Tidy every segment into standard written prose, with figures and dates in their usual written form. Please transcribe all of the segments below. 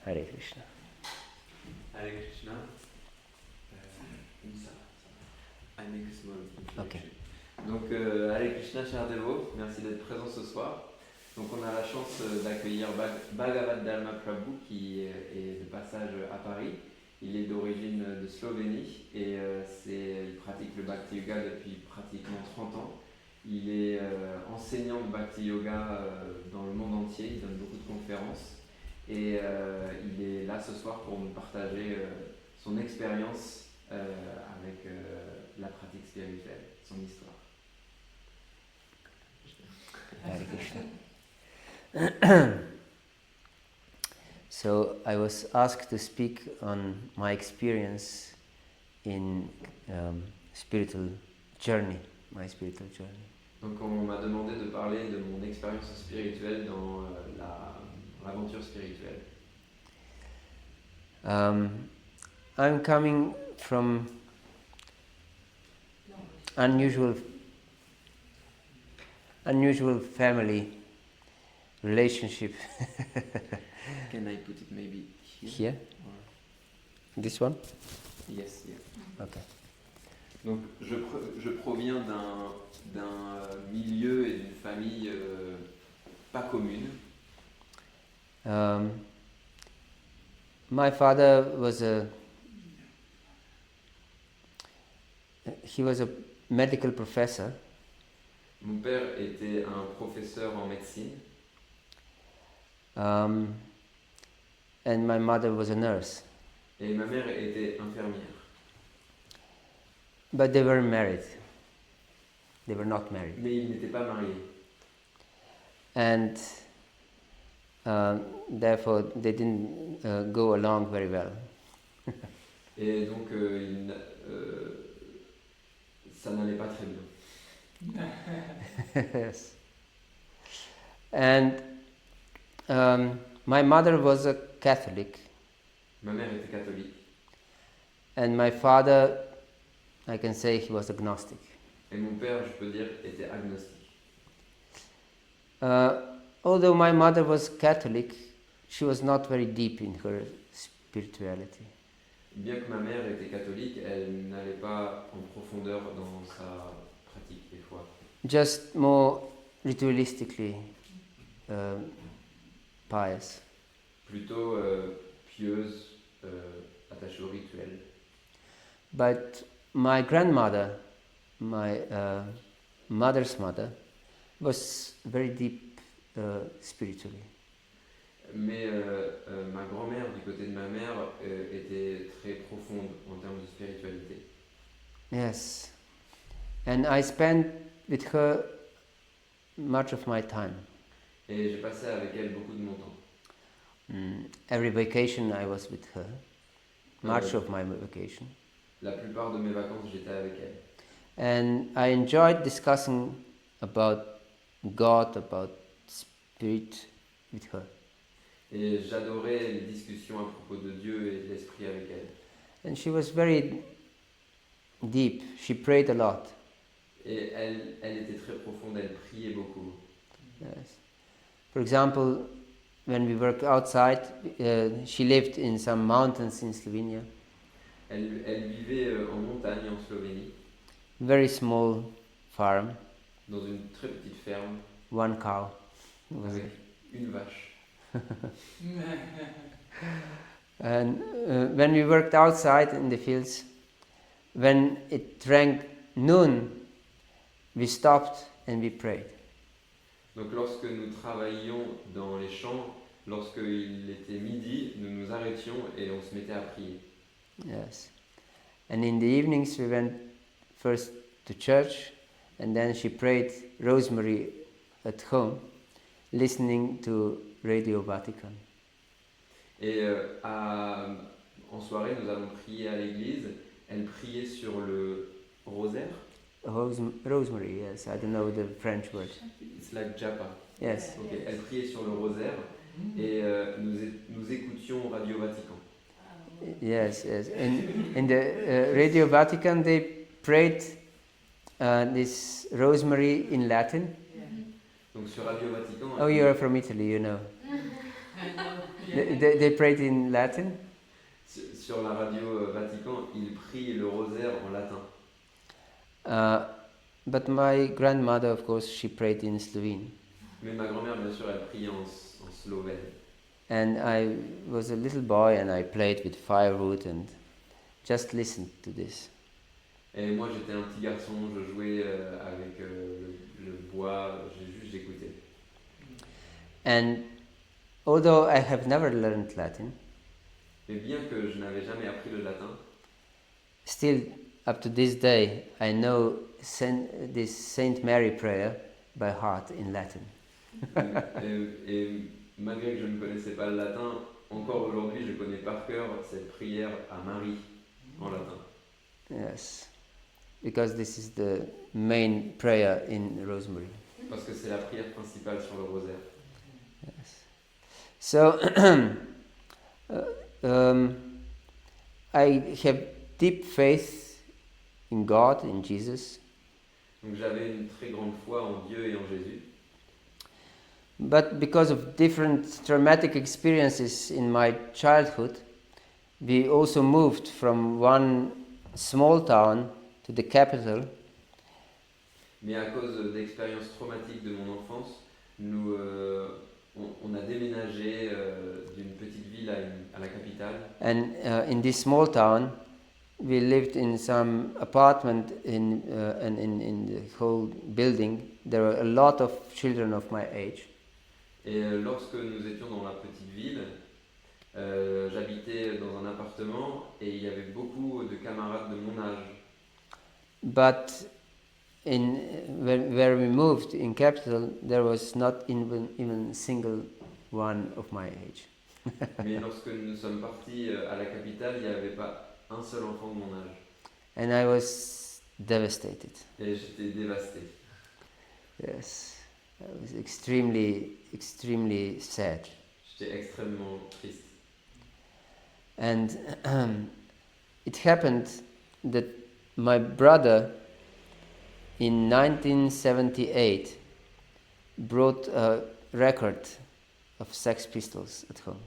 Hare Krishna. Hare Krishna. I make a small introduction. Okay. Donc, Hare Krishna, chers dévots, merci d'être présents ce soir. Donc, on a la chance d'accueillir Bhagavata-dharma Prabhu qui est de passage à Paris. Il est d'origine de Slovénie et il pratique le bhakti-yoga depuis pratiquement 30 ans. Il est enseignant de bhakti-yoga dans le monde entier, il donne beaucoup de conférences et il est là ce soir pour nous partager son expérience avec la pratique spirituelle, son histoire. Hare Krishna. So I was asked to speak on my experience in spiritual journey, my spiritual journey. Donc on m'a demandé de parler de mon expérience spirituelle dans l'aventure spirituelle. I'm coming from unusual family relationship. Can I put it maybe here? Here? This one? Yes, yes. Okay. Donc je proviens d'un milieu et d'une famille pas commune. My father was he was a medical professor. Mon père était un professeur en médecine. And my mother was a nurse. Et ma mère était infirmière. But they were married. They were not married. Mais ils n'étaient pas mariés. And therefore they didn't go along very well. Et donc ça n'allait pas très bien. Yes. And my mother was a Catholic. Ma mère était catholique. And my father, I can say he was agnostic. Et mon père, je peux dire, était agnostique. Although my mother was Catholic, she was not very deep in her spirituality. Bien que ma mère était catholique, elle n'allait pas en profondeur dans sa pratique et foi. Just more ritualistically pious. Plutôt pieuse, attachée au rituel. But my grandmother, my mother's mother, was very deep spiritually. Mais ma grand-mère, du côté de ma mère, était très profonde en termes de spiritualité. Yes. And I spent with her much of my time. Et j'ai passé avec elle beaucoup de mon temps. Every vacation I was with her. Much of my vacation. La plupart de mes vacances, j'étais avec elle. And I enjoyed discussing about God, about spirit with her. Et j'adorais les discussions à propos de Dieu et de l'esprit avec elle. And she was very deep. She prayed a lot. Et elle était très profonde, elle priait beaucoup. Yes. For example, when we worked outside, she lived in some mountains in Slovenia. Elle vivait en montagne en Slovénie. Very small farm. Dans une très petite ferme. One cow. Avec une vache. And when we worked outside in the fields, when it rang noon, we stopped and we prayed. Donc lorsque nous travaillions dans les champs, lorsqu'il était midi, nous nous arrêtions et on se mettait à prier. Yes. And in the evenings we went first to church and then she prayed Rosemary at home, listening to Radio Vatican. Et en soirée, nous avons prié à l'église. Elle priait sur le rosaire. Rosemary, yes. I don't know the French word. It's like japa. Yes. Okay. Elle priait sur le rosaire et nous écoutions Radio Vatican. Yes, yes. In the Radio Vatican, they prayed this Rosemary in Latin. Donc Donc sur Radio Vatican. Oh, you are from Italy, you know. They prayed in Latin? Sur la radio Vatican, ils prient le rosaire en latin. But my grandmother, of course, she prayed in Slovene. Mais ma grand-mère, bien sûr, elle prie en slovène. And I was a little boy and I played with firewood and just listened to this. Et moi, j'étais un petit garçon, je jouais avec le bois, j'écoutais. And although I have never learned Latin, Mais bien que je n'avais jamais appris le latin, still up to this day I know this Saint Mary prayer by heart in Latin. et malgré que je ne connaissais pas le latin, encore aujourd'hui, je connais par cœur cette prière à Marie en latin. Yes, because this is the main prayer in Rosemary. Parce que c'est la prière principale sur le rosaire. Yes. So I have deep faith in God, in Jesus. Donc j'avais une très grande foi en Dieu et en Jésus. But because of different traumatic experiences in my childhood, we also moved from one small town to the capital. Mais à cause d'expériences traumatiques de mon enfance, on a déménagé d'une petite ville à la capitale. And in this small town, we lived in some apartment and in the whole building. There were a lot of children of my age. Et lorsque nous étions dans la petite ville, j'habitais dans un appartement et il y avait beaucoup de camarades de mon âge. But where we moved in capital, there was not even a single one of my age. Mais lorsque nous sommes partis à la capitale, il n'y avait pas un seul enfant de mon âge. And I was devastated. Et j'étais dévasté. Yes, I was extremely sad. J'étais extrêmement triste. And it happened that my brother in 1978 brought a record of Sex Pistols at home.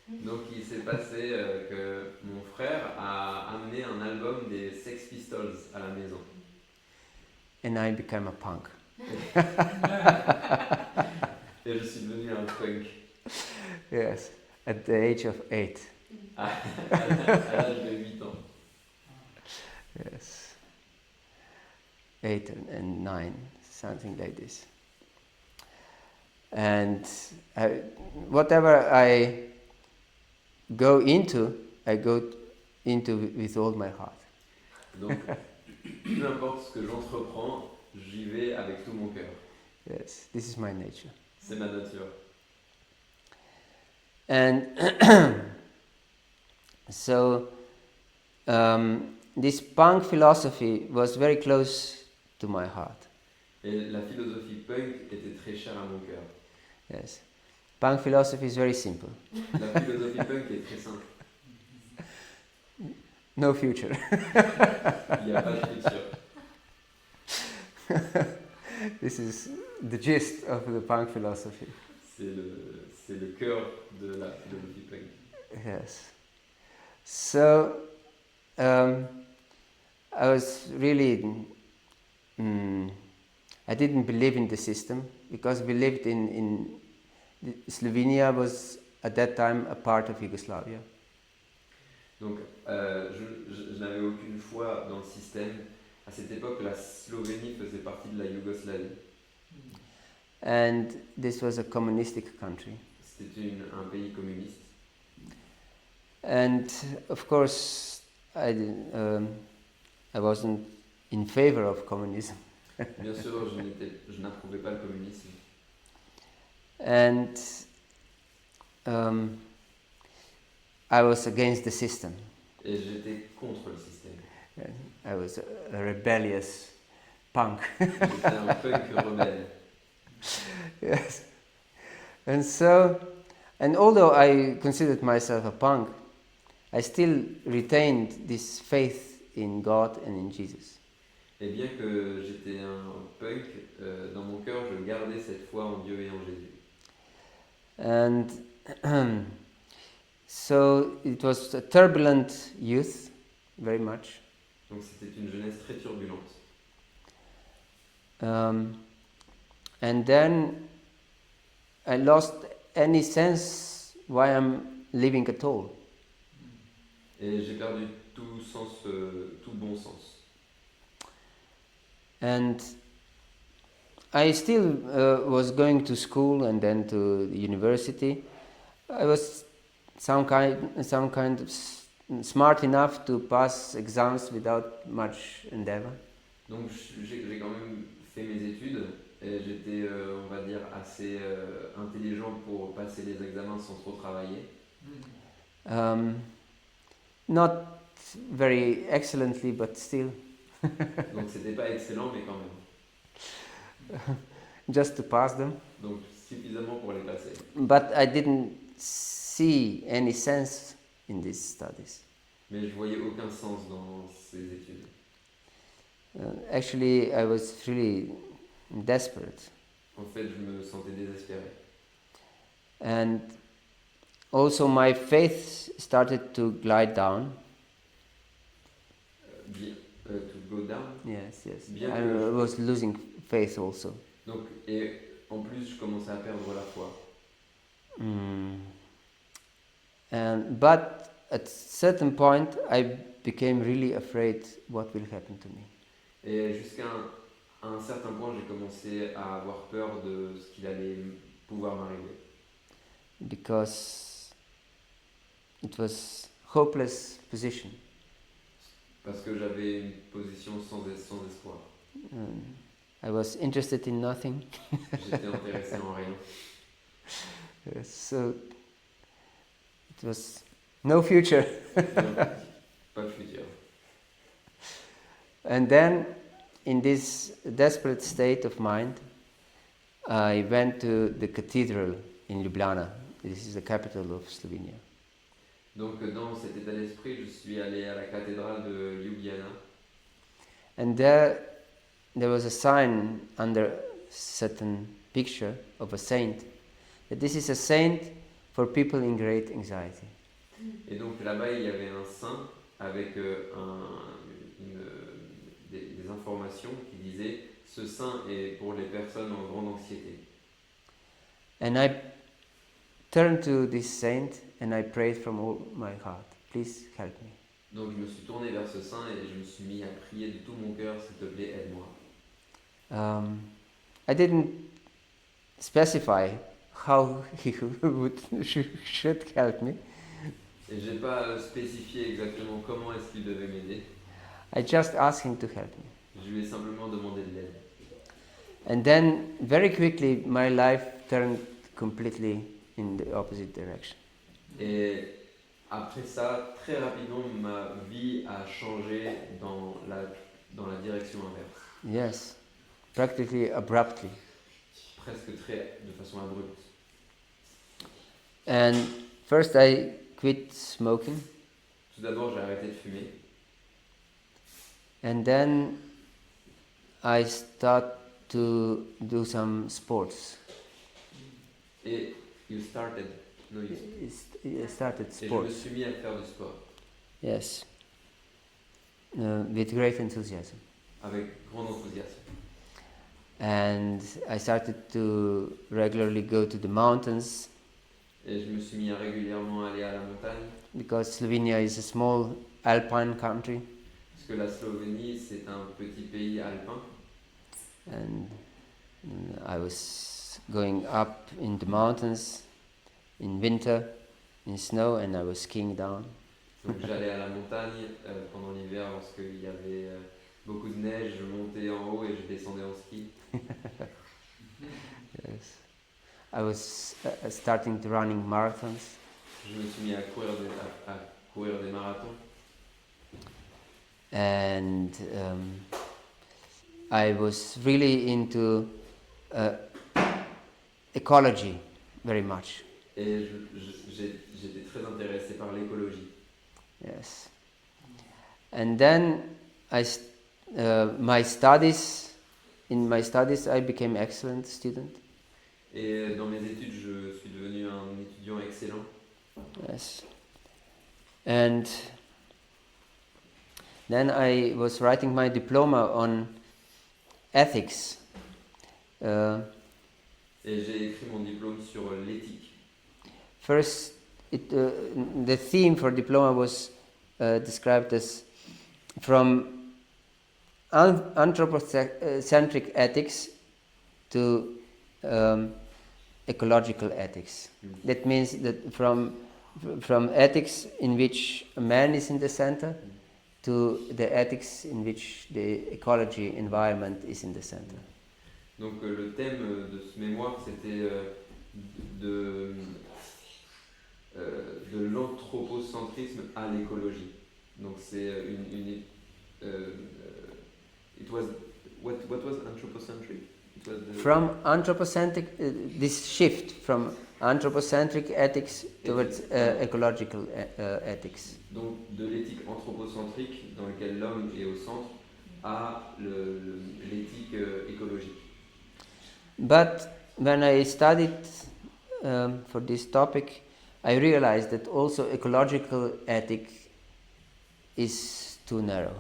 Donc il s'est passé que mon frère a amené un album des Sex Pistols à la maison. And I became a punk. Et je suis devenu un punk. Yes, at the age of 8. À l'âge de 8 ans. Yes. 8 and 9, something like this. And whatever I go into with all my heart. Donc, peu importe ce que j'entreprends, j'y vais avec tout mon cœur. Yes, this is my nature. C'est ma nature. And so this punk philosophy was very close to my heart. Et la philosophie punk était très chère à mon cœur. Yes, punk philosophy is very simple. La philosophie punk est très simple. No future. Il n'y a pas de futur. This is the gist of the punk philosophy. C'est le cœur de la philosophie punk. Yes. So I was really I didn't believe in the system because we lived in Slovenia was at that time a part of Yugoslavia. Donc je n'avais aucune foi dans le système. À cette époque, la Slovénie faisait partie de la Yougoslavie. And this was a communistic country. C'était un pays communiste. And of course, I wasn't in favor of communism. Bien sûr, je n'approuvais pas le communisme. And I was against the system. Et j'étais contre le système. I was a rebellious punk. J'étais un punk rebelle. Yes. And so, and although I considered myself a punk, I still retained this faith in God and in Jesus. Et bien que j'étais un punk, dans mon cœur, je gardais cette foi en Dieu et en Jésus. And so it was a turbulent youth, very much. Donc c'était une jeunesse très turbulente. And then I lost any sense why I'm living at all. Et j'ai perdu tout sens, tout bon sens. And I still was going to school and then to the university. I was some kind of smart enough to pass exams without much endeavor. Donc j'ai quand même fait mes études et j'étais, on va dire, assez intelligent pour passer les examens sans trop travailler. Not very excellently, but still. Donc c'était pas excellent, mais quand même. Just to pass them. Donc suffisamment pour les passer. But I didn't see any sense in these studies. Mais je voyais aucun sens dans ces études. Actually, I was really desperate. En fait, je me sentais désespéré. And also my faith started to glide down. To go down. Yes. Bien I que was losing faith also. Donc, et en plus, je commençais à perdre la foi. But at certain point, I became really afraid what will happen to me. Et jusqu'à un certain point, j'ai commencé à avoir peur de ce qu'il allait pouvoir m'arriver. Because it was hopeless position. Parce que j'avais une position sans espoir. I was interested in nothing. J'étais intéressé en rien. So it was no future. Pas de futur. And then, in this desperate state of mind, I went to the cathedral in Ljubljana. This is the capital of Slovenia. Donc, dans cet état d'esprit, je suis allé à la cathédrale de Ljubljana. And there was a sign under a certain picture of a saint, that this is a saint for people in great anxiety. Et donc là-bas, il y avait un saint avec des informations qui disaient « Ce saint est pour les personnes en grande anxiété ». And I turned to this saint and I prayed from all my heart, please help me. Donc je me suis tourné vers ce saint et je me suis mis à prier de tout mon cœur, s'il te plaît, aide-moi. I didn't specify how he should help me. Et j'ai pas spécifié exactement comment est-ce qu'il devait m'aider. I just asked him to help me. Je lui ai simplement demandé de l'aide. And then very quickly my life turned completely in the opposite direction. Et après ça, très rapidement, ma vie a changé dans la direction inverse. Yes, practically abruptly. Presque de façon abrupte. And first I quit smoking. Tout d'abord, j'ai arrêté de fumer. And then I started to do some sports. Et you started. No, you I started Et je me sports. suis mis à faire du sport. Yes. With great enthusiasm. Avec grand enthousiasme. And I started to regularly go to the mountains. Et je me suis mis à régulièrement aller à la montagne. Because Slovenia is a small alpine country. Parce que la Slovénie, c'est un petit pays alpin. And I was going up in the mountains in winter, in snow, and I was skiing down. Donc j'allais à la montagne pendant l'hiver lorsqu'il y avait beaucoup de neige, je montais en haut et je descendais en ski. Yes. I was starting to running marathons. Je me suis mis à courir des marathons. And I was really into ecology very much. Et j'étais très intéressé par l'écologie. Yes. And then in my studies, I became excellent student. Et dans mes études, je suis devenu un étudiant excellent. Yes. And then I was writing my diploma on ethics. Et j'ai écrit mon diplôme sur l'éthique. First, the theme for diploma was described as from anthropocentric ethics to ecological ethics. That means that from ethics in which man is in the center to the ethics in which the ecology environment is in the center. Donc le thème de ce mémoire, c'était de l'anthropocentrisme à l'écologie. Donc c'est it was what was anthropocentric? It was from anthropocentric, this shift from anthropocentric ethics towards ecological ethics. Donc de l'éthique anthropocentrique dans laquelle l'homme est au centre à l'éthique écologique. But when I studied for this topic, I realized that also ecological ethic is too narrow.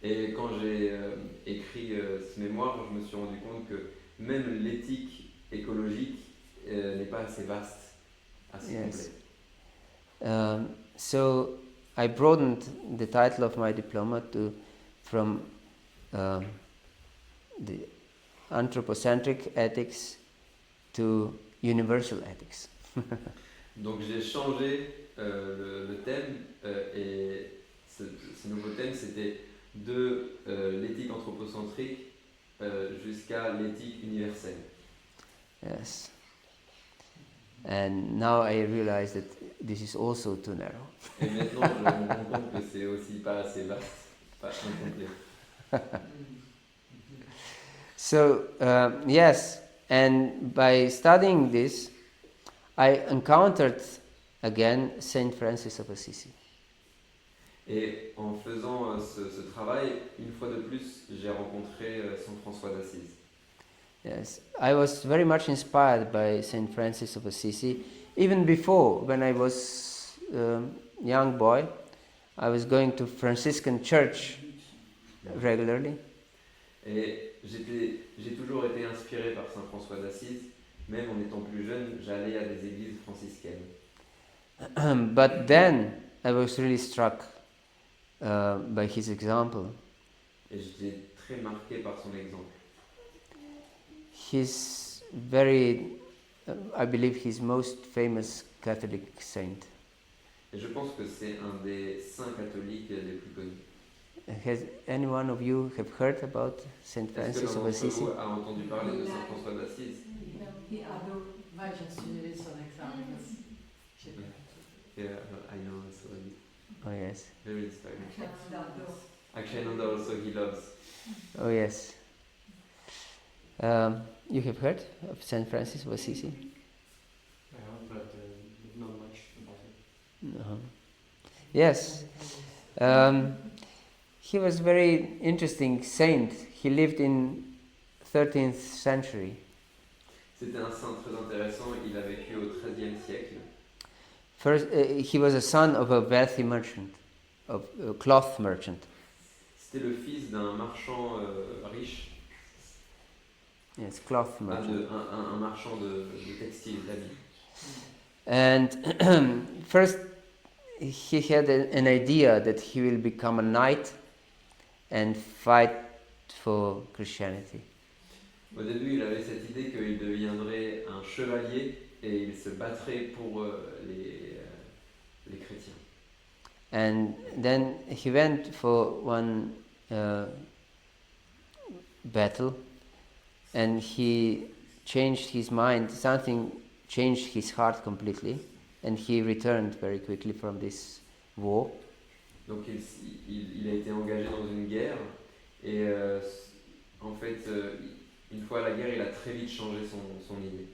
Et quand j'ai écrit ce mémoire, je me suis rendu compte que même l'éthique écologique n'est pas assez vaste, assez complète. So I broadened the title of my diploma from the anthropocentric ethics to universal ethics. Donc j'ai changé le thème et ce nouveau thème c'était de l'éthique anthropocentrique jusqu'à l'éthique universelle. Yes. And now I realize that this is also too narrow. Et maintenant je me rends compte que c'est aussi pas assez vaste, pas incomplet. So yes, and by studying this, I encountered again Saint Francis of Assisi. Et en faisant ce travail, une fois de plus, j'ai rencontré Saint François d'Assise. Yes, I was very much inspired by Saint Francis of Assisi. Even before, when I was a young boy, I was going to Franciscan church regularly. Et j'ai toujours été inspiré par Saint François d'Assise. Même en étant plus jeune, j'allais à des églises franciscaines. But then I was really struck by his example. Et j'étais très marqué par son exemple. He's very, I believe, he's most famous Catholic saint. Et je pense que c'est un des saints catholiques les plus connus. Has any one of you have heard about Saint Francis of Assisi? Est-ce que l'un d'entre vous a entendu parler de Saint François d'Assise? Moi, j'ai suivi son exemple. Yeah, I know so. Oh yes. Very inspiring. Actually, Nanda also he loves. Oh yes. You have heard of Saint Francis of Assisi? I have, but not much about it. No. Yes. He was a very interesting saint. He lived in 13th century. C'était un saint très intéressant. Il a vécu au XIIIe siècle. First, he was a son of a wealthy merchant, of a cloth merchant. C'était le fils d'un marchand riche. Yes, cloth merchant. Un marchand de textiles, d'habits. And first, he had an idea that he will become a knight and fight for Christianity. Au début, il avait cette idée qu'il deviendrait un chevalier et il se battrait pour les chrétiens. And then he went for one battle, and he changed his mind. Something changed his heart completely, and he returned very quickly from this war. Donc il a été engagé dans une guerre et en fait, une fois à la guerre, il a très vite changé son idée.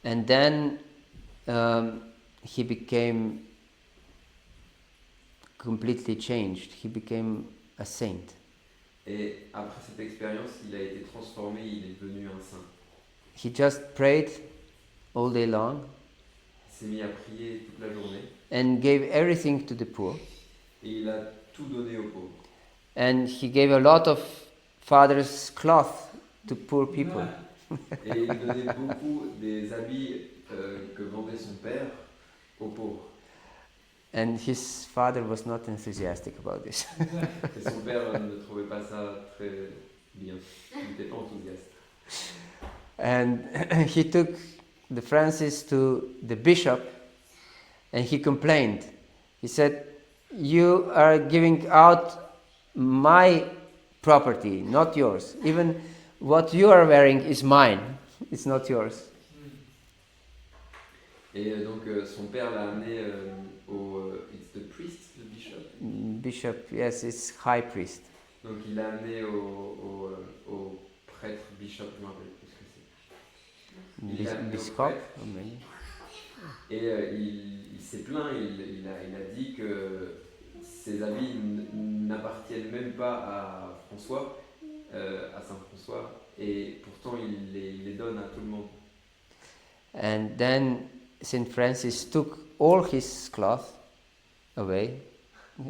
And then he became completely changed. He became a saint. Et après cette expérience, il a été transformé, il est devenu un saint. He just prayed all day long Il s'est mis à prier toute la journée and gave everything to the poor. et il a tout donné aux pauvres. And he gave a lot of father's cloth to poor people. Et il donnait beaucoup des habits que vendait son père aux pauvres. And his father was not enthusiastic about this. Et son père ne trouvait pas ça très bien. Il n'était pas enthousiaste. And he took the Francis to the bishop and he complained. He said, "You are giving out my property, not yours. Even what you are wearing is mine. It's not yours." Et donc son père l'a amené au it's the priest, the bishop. Bishop, yes, it's high priest. Donc il l'a amené au prêtre bishop, je ne me rappelle plus ce que c'est. Il l'a amené au Biscop, prêtre. or maybe. Et il s'est plaint, il a dit que ces habits n'appartiennent même pas à François, à Saint François, et pourtant il les donne à tout le monde. And then Saint Francis took all his cloth away,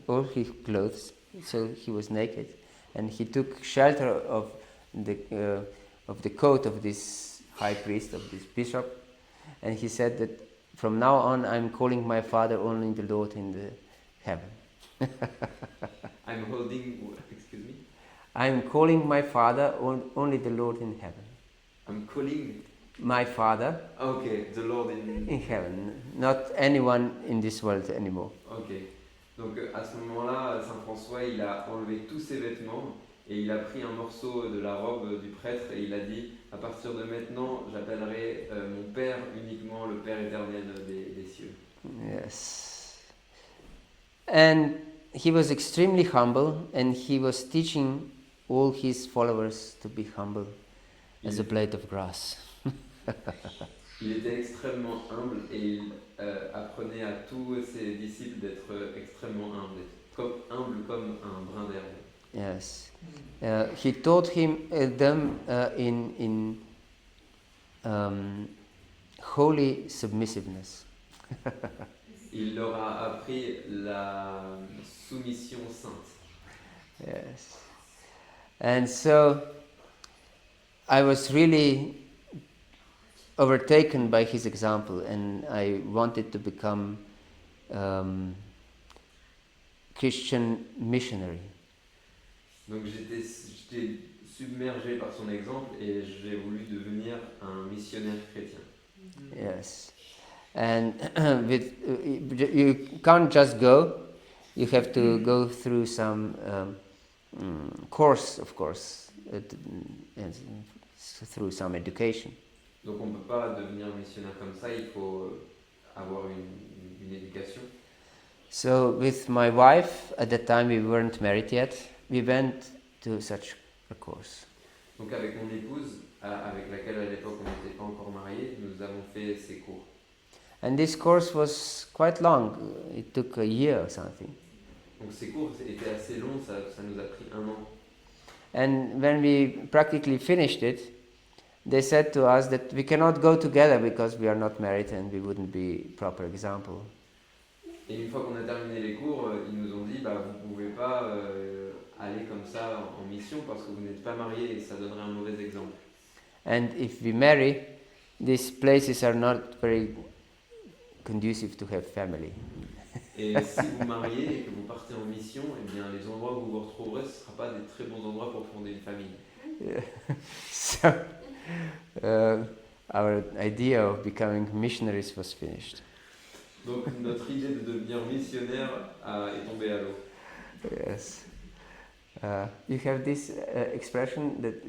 all his clothes, so he was naked, and he took shelter of the coat of this high priest, of this bishop, and he said that from now on I'm calling my Father only the Lord in the heaven. I'm holding, excuse me? I'm calling my Father only the Lord in heaven. I'm calling My Father okay, the Lord in heaven, not anyone in this world anymore. Ok. Donc à ce moment-là, Saint François, il a enlevé tous ses vêtements et il a pris un morceau de la robe du prêtre et il a dit, à partir de maintenant, j'appellerai mon Père uniquement le Père éternel des cieux. Yes. And he was extremely humble, and he was teaching all his followers to be humble as a blade of grass. Il était extrêmement humble et il apprenait à tous ses disciples d'être extrêmement humbles, humble comme un brin d'herbe. Yes. He taught them in holy submissiveness. Il leur a appris la soumission sainte. Yes. And so I was really overtaken by his example, and I wanted to become Christian missionary. Donc j'étais submergé par son exemple et j'ai voulu devenir un missionnaire chrétien. Yes. And you can't just go, you have to go through some course, of course, and through some education. Donc on ne peut pas devenir missionnaire comme ça, il faut avoir une éducation. So with my wife, at that time we weren't married yet, we went to such a course. Donc avec mon épouse, avec laquelle à l'époque on n'était pas encore mariés, nous avons fait ces cours. And this course was quite long, it took a year or something. Donc ces cours étaient assez longs, ça nous a pris 1 an. And when we practically finished it, they said to us that we cannot go together because we are not married and we wouldn't be proper example. Et une fois qu'on a terminé les cours, ils nous ont dit vous ne pouvez pas aller comme ça en mission parce que vous n'êtes pas mariés et ça donnerait un mauvais exemple. And if we marry, these places are not very conducive to have family. Et si vous mariez et que vous partez en mission, eh bien les endroits où vous vous retrouverez, ce ne sera pas des très bons endroits pour fonder une famille. So our idea of becoming missionaries was finished. Donc notre idée de devenir missionnaire est tombée à l'eau. Yes. You have this expression that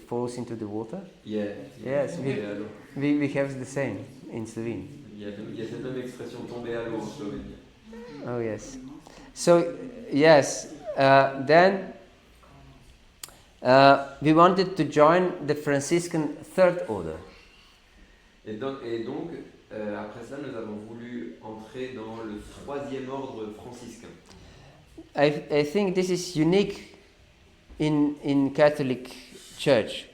falls into the water? Yeah. Yes, Tomber à l'eau. we have the same in Slovene. Il y a cette même expression tomber à l'eau en Slovénie. Oh yes. So yes, then we wanted to join the Franciscan Third Order. Et donc après cela, nous avons voulu entrer dans le 3e ordre franciscain. I think this is unique in Catholic Church.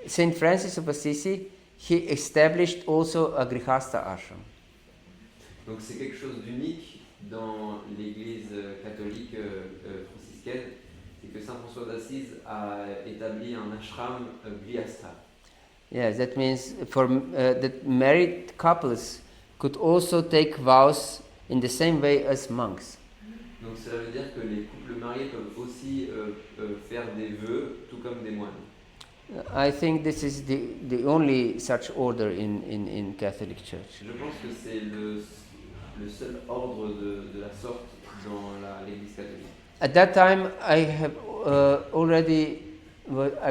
Saint Francis of Assisi, he established also a grihastha ashram. Donc c'est quelque chose d'unique dans l'Église catholique franciscaine, c'est que Saint François d'Assise a établi un ashram grihastha. Yes, that means that married couples could also take vows in the same way as monks. Donc cela veut dire que les couples mariés peuvent aussi faire des vœux, tout comme des moines. I think this is the only such order in Catholic Church. Je pense que c'est le seul ordre de la sorte dans l'Église catholique. At that time, I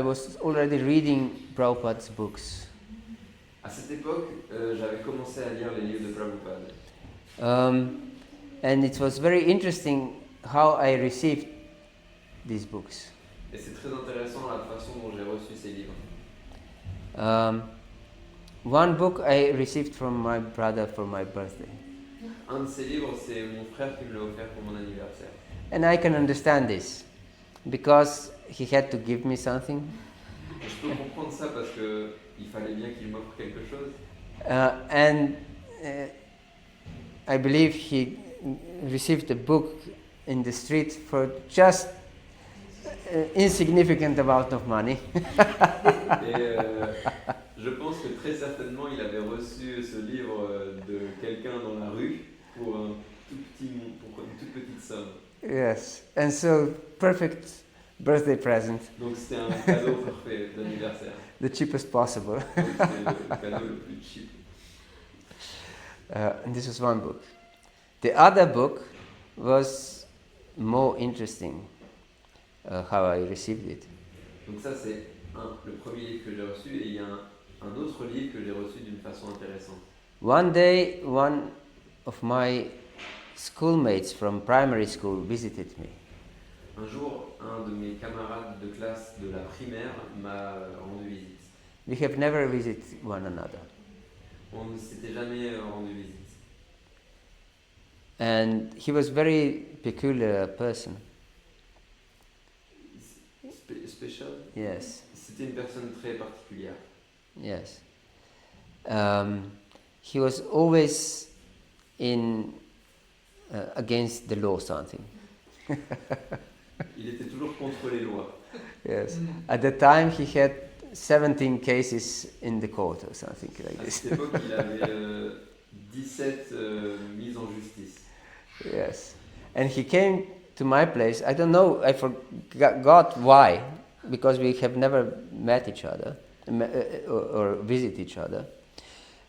was already reading Prabhupada's books. À cette époque, j'avais commencé à lire les livres de Prabhupada. And it was very interesting how I received these books. Et c'est très intéressant la façon dont j'ai reçu ces livres. One book I received from my brother for my birthday. Un de ces livres, c'est mon frère qui me l'a offert pour mon anniversaire. And I can understand this, because he had to give me something. Je peux comprendre ça parce qu'il fallait bien qu'il m'offre quelque chose. And I believe he received a book in the street for just insignificant amount of money. Et je pense que très certainement il avait reçu ce livre de quelqu'un dans la rue pour une toute petite somme. Yes, and so perfect birthday present. Donc c'était un cadeau parfait d'anniversaire. The cheapest possible. Donc c'était le cadeau le plus cheap. And this was one book. The other book was more interesting, how I received it. Donc ça c'est le premier livre que j'ai reçu, et il y a un autre livre que j'ai reçu d'une façon intéressante. One day, one of my schoolmates from primary school visited me. Un jour, un de mes camarades de classe de la primaire m'a rendu visite. We have never visited one another. On ne s'était jamais rendu visite. And he was very peculiar person. Special? Yes, C'était une personne très particulière. yes. He was always against the law, something. Il était toujours contre les lois. Yes. At the time, he had 17 cases in the court or something like À this. cette époque, il avait 17 mises en justice. Yes. And he came to my place. I don't know, I forgot why, because we have never met each other or visit each other.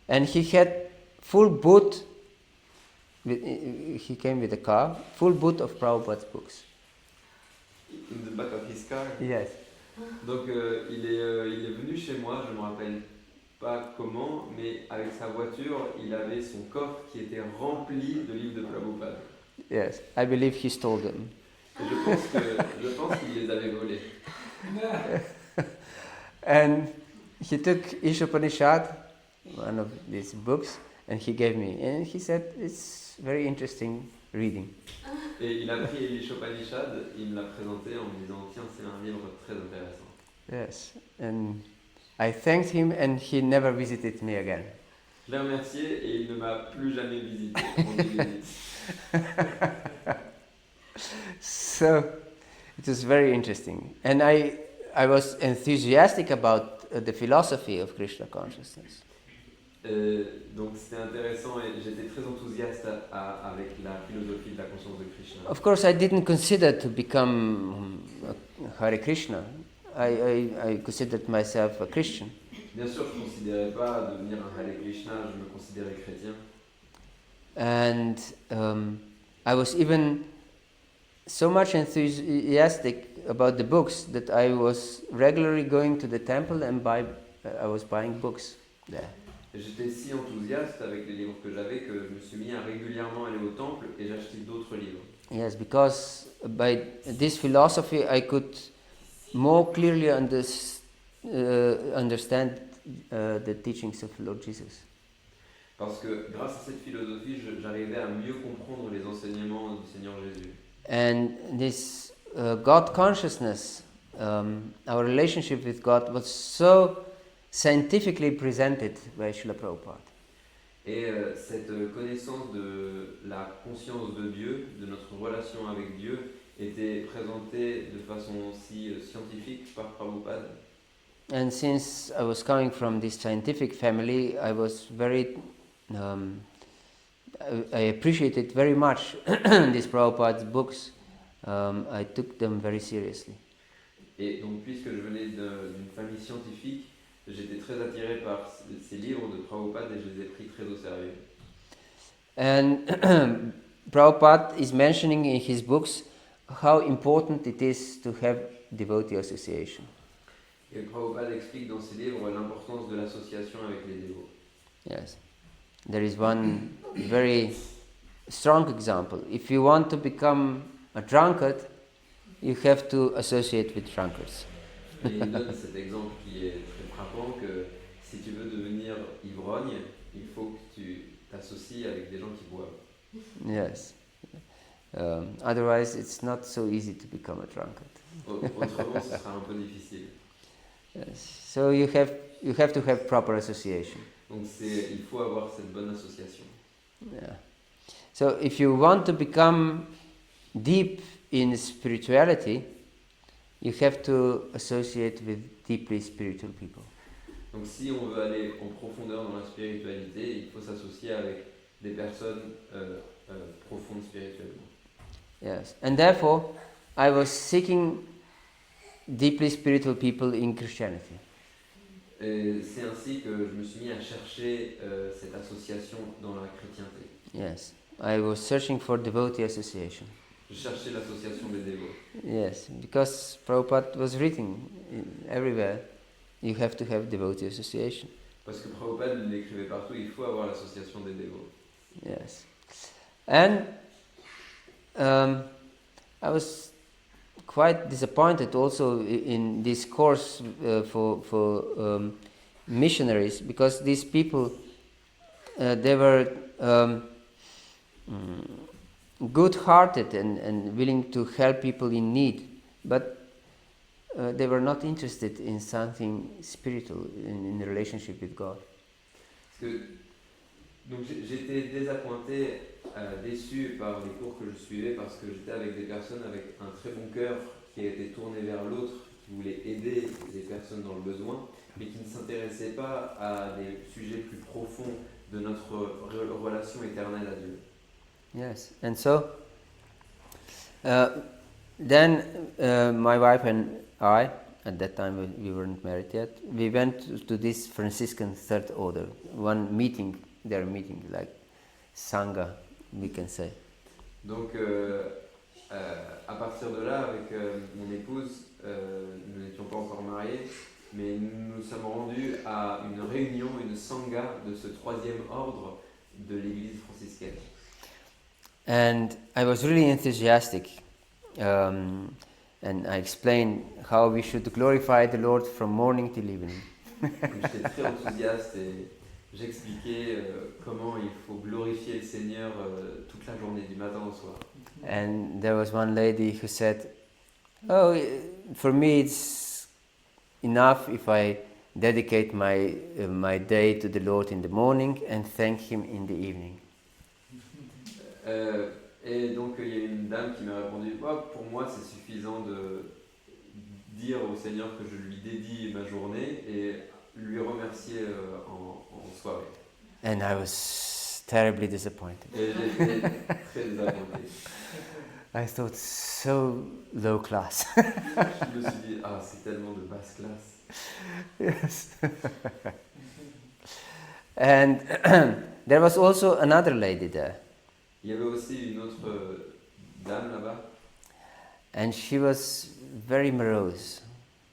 And he had full boot, he came with a car, full boot of Prabhupada's books. In the back of his car. Yes. Donc il est venu chez moi, je ne me rappelle pas comment, mais avec sa voiture, il avait son coffre qui était rempli de livres de Prabhupada. Yes, I believe he stole them. Et je pense qu'il les avait volés. And he took Ishopanishad, one of these books, and he gave me. And he said, it's very interesting reading. Et il a pris l'Ishopanishad, il me l'a présenté en me disant, tiens, c'est un livre très intéressant. Yes, and I thanked him, and he never visited me again. Je l'ai remercié et il ne m'a plus jamais visité. rendu visite. So it was very interesting. And I was enthusiastic about the philosophy of Krishna consciousness. Donc c'était intéressant et j'étais très enthousiaste avec la philosophie de la conscience de Krishna. Of course, I didn't consider to become a Hare Krishna. I considered myself a Christian. Bien sûr, je ne considérais pas devenir un Hare Krishna, je me considérais chrétien. And I was even so much enthusiastic about the books that I was regularly going to the temple and I was buying books there. Et j'étais si enthousiaste avec les livres que j'avais que je me suis mis à régulièrement aller au temple et j'achetais d'autres livres. Yes, because by this philosophy I could more clearly understand the teachings of Lord Jesus. Parce que grâce à cette philosophie, j'arrivais à mieux comprendre les enseignements du Seigneur Jésus. And this God consciousness, our relationship with God was so scientifically presented by Srila Prabhupada. Et cette connaissance de la conscience de Dieu, de notre relation avec Dieu, était présentée de façon si scientifique par Prabhupada. And since I was coming from this scientific family, I was very, I appreciated very much these Prabhupada's books. I took them very seriously. Et donc, puisque je venais d'une famille scientifique, j'étais très attiré par ces livres de Prabhupada et je les ai pris très au sérieux. And Prabhupada is mentioning in his books how important it is to have devotee association. Et Prabhupada explique dans ses livres l'importance de l'association avec les dévots. Yes. There is one very strong example. If you want to become a drunkard, you have to associate with drunkards. Et il donne cet exemple qui est très frappant, que si tu veux devenir ivrogne, il faut que tu t'associes avec des gens qui boivent. Yes. Otherwise, it's not so easy to become a drunkard. Autrement, ce sera un peu difficile. Yes. So you have to have proper association. Donc il faut avoir cette bonne association. Yeah. So if you want to become deep in spirituality, you have to associate with deeply spiritual people. Donc si on veut aller en profondeur dans la spiritualité, il faut s'associer avec des personnes profondes spirituellement. Yes. And therefore, I was seeking deeply spiritual people in Christianity. Et c'est ainsi que je me suis mis à chercher cette association dans la chrétienté. Yes. I was searching for devotee association. Je cherchais l'association des dévots. Yes, because Prabhupada was written everywhere, you have to have devotee association. Parce que Prabhupada l'écrivait partout, il faut avoir l'association des dévots. Yes. And I was quite disappointed also in this course for missionaries, because these people, they were good-hearted and willing to help people in need, but they were not interested in something spiritual, in a relationship with God. Parce que, donc j'étais désappointé, déçu par les cours que je suivais, parce que j'étais avec des personnes avec un très bon cœur qui étaient tournées vers l'autre, qui voulaient aider les personnes dans le besoin, mais qui ne s'intéressaient pas à des sujets plus profonds de notre relation éternelle à Dieu. Yes, and so then my wife and I, at that time we weren't married yet, we went to this Franciscan Third Order, one meeting, their meeting, like Sangha, we can say. Donc à partir de là, avec mon épouse, nous n'étions pas encore mariés, mais nous sommes rendus à une réunion, une Sangha de ce troisième ordre de l'église franciscaine. And I was really enthusiastic, and I explained how we should glorify the Lord from morning till evening. J'étais très enthousiaste et j'expliquais comment il faut glorifier le Seigneur toute la journée, du matin au soir. And there was one lady who said, "Oh, for me it's enough if I dedicate my day to the Lord in the morning and thank Him in the evening." Et donc il y a une dame qui m'a répondu, pour moi c'est suffisant de dire au Seigneur que je lui dédie ma journée et lui remercier en soirée. And I was terribly disappointed. Et j'étais très désappointé. I thought, so low class. Je me suis dit, c'est tellement de basse classe. Yes. And there was also another lady there. Il y avait aussi une autre dame là-bas. And she was very morose.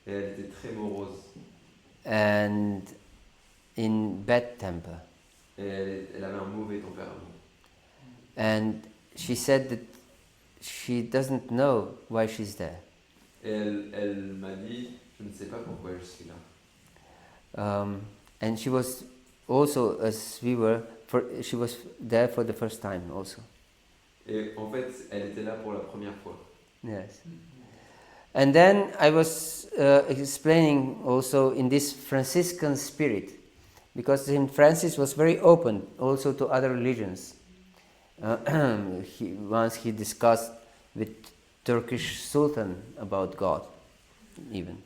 Et elle était très morose. And in bad temper. Et elle avait un mauvais tempérament. And she said that she doesn't know why she's there. Et elle m'a dit, je ne sais pas pourquoi je suis là. And she was also, as we were, she was there for the first time also. Et en fait, elle était là pour la première fois. Yes. And then I was explaining also in this Franciscan spirit, because Saint Francis was very open also to other religions. Once he discussed with Turkish Sultan about God, even.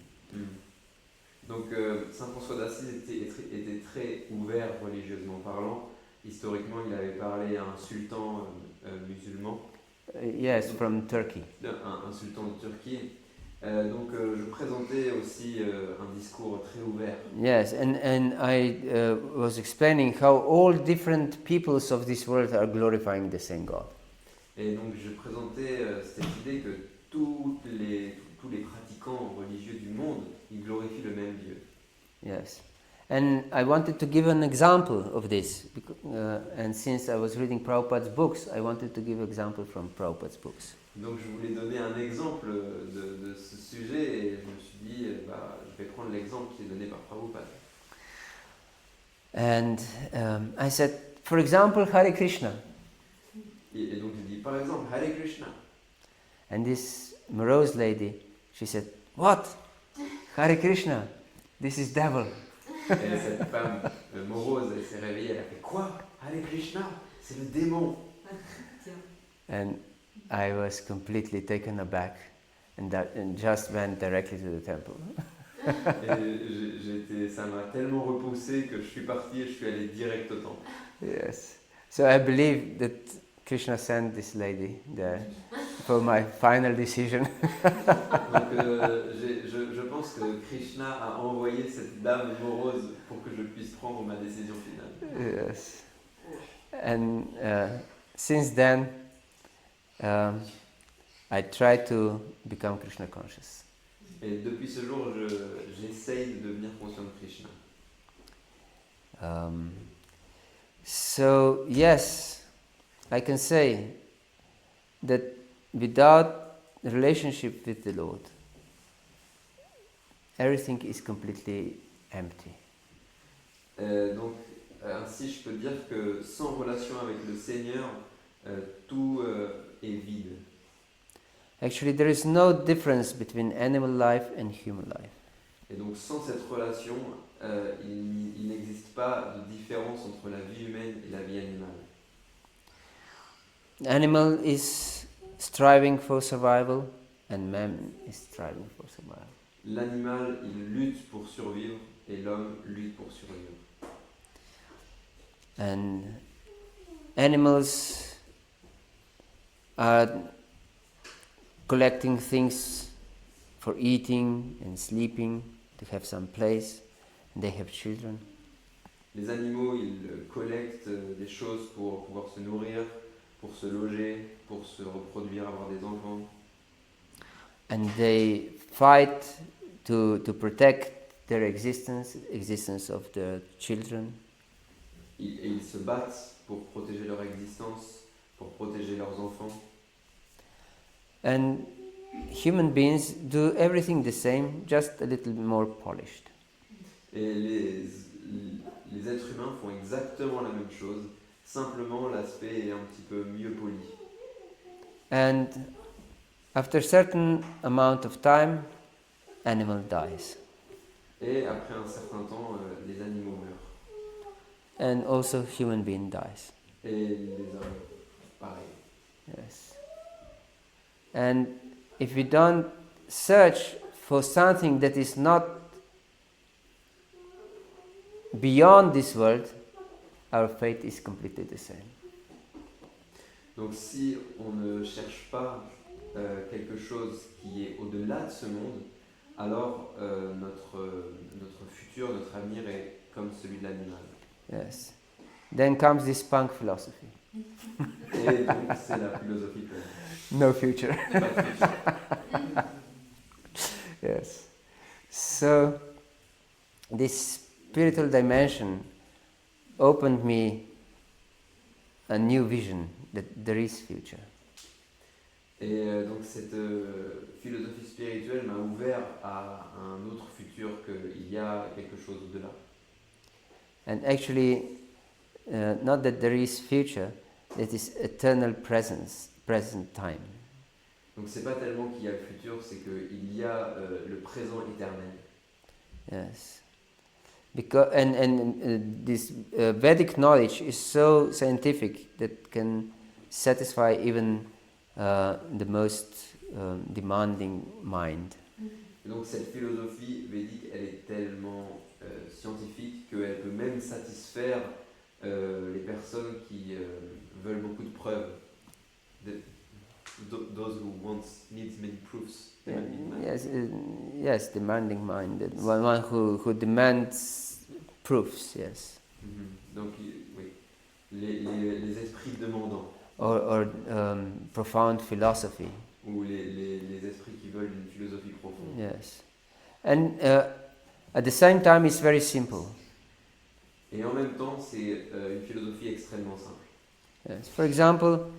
Donc Saint François d'Assise était très ouvert religieusement parlant. Historiquement, il avait parlé à un sultan musulman. Yes, from Turkey. Un sultan de Turquie. Donc je présentais aussi un discours très ouvert. Yes, and I was explaining how all different peoples of this world are glorifying the same God. Et donc je présentais cette idée que tous les pratiquants religieux du monde, ils glorifient le même Dieu. Yes, and I wanted to give an example of this, and since I was reading Prabhupada's books, I wanted to give an example from Prabhupada's books. Donc je voulais donner un exemple de ce sujet et je me suis dit, je vais prendre l'exemple qui est donné par Prabhupada. And I said, for example, Hare Krishna. Et donc je dis, par exemple, Hare Krishna. And this morose lady, she said, what? Hare Krishna, this is devil. Et cette femme morose, elle s'est réveillée, elle a fait, quoi? Hare Krishna, c'est le démon. And I was completely taken aback and just went directly to the temple. Et ça m'a tellement repoussé que je suis parti et je suis allé direct au temple. Yes. So I believe that Krishna sent this lady there for my final decision. Donc je pense que Krishna a envoyé cette dame morose pour que je puisse prendre ma décision finale. Yes. And since then, I try to become Krishna conscious. Et depuis ce jour, j'essaye de devenir conscient de Krishna. So yes, I can say that without relationship with the Lord, everything is completely empty. Donc ainsi, je peux dire que sans relation avec le Seigneur, tout est vide. Actually, there is no difference between animal life and human life. Et donc sans cette relation, il n'existe pas de différence entre la vie humaine et la vie animale. Animal is striving for survival and man is striving for survival. L'animal, il lutte pour survivre et l'homme lutte pour survivre. And animals are collecting things for eating and sleeping, to have some place, and they have children. Les animaux, ils collectent des choses pour pouvoir se nourrir, pour se loger, pour se reproduire, avoir des enfants. And they fight to protect their existence of their children. Et ils se battent pour protéger leur existence, pour protéger leurs enfants. And human beings do everything the same, just a little more polished. Et les êtres humains font exactement la même chose, simplement l'aspect est un petit peu mieux poli. And after a certain amount of time, animal dies. Et après un certain temps, les animaux meurent. And also human being dies. Et les hommes, pareil. Yes. And if we don't search for something that is not beyond this world, our fate is completely the same. Donc si on ne cherche pas quelque chose qui est au-delà de ce monde, alors notre futur, notre avenir est comme celui de l'animal. Yes. Then comes this punk philosophy. Et donc c'est la philosophie que No future. pas de futur. Yes. So this spiritual dimension opened me a new vision that there is future. Et donc cette philosophie spirituelle m'a ouvert à un autre futur, qu'il y a quelque chose au-delà. And actually, not that there is future, that is eternal present time. Donc c'est pas tellement qu'il y a le futur, c'est qu'il y a le présent éternel. Yes. Because this Vedic knowledge is so scientific that can satisfy even the most demanding mind. Et donc cette philosophie védique, elle est tellement scientifique qu'elle peut même satisfaire les personnes qui veulent beaucoup de preuves. Those who needs many proofs. Yes, demanding mind. One who demands proofs, yes. Donc, oui, les esprits demandants. Or profound philosophy. Ou les esprits qui veulent une philosophie profonde. Yes. And at the same time, it's very simple. Et en même temps, c'est une philosophie extrêmement simple. Yes. For example,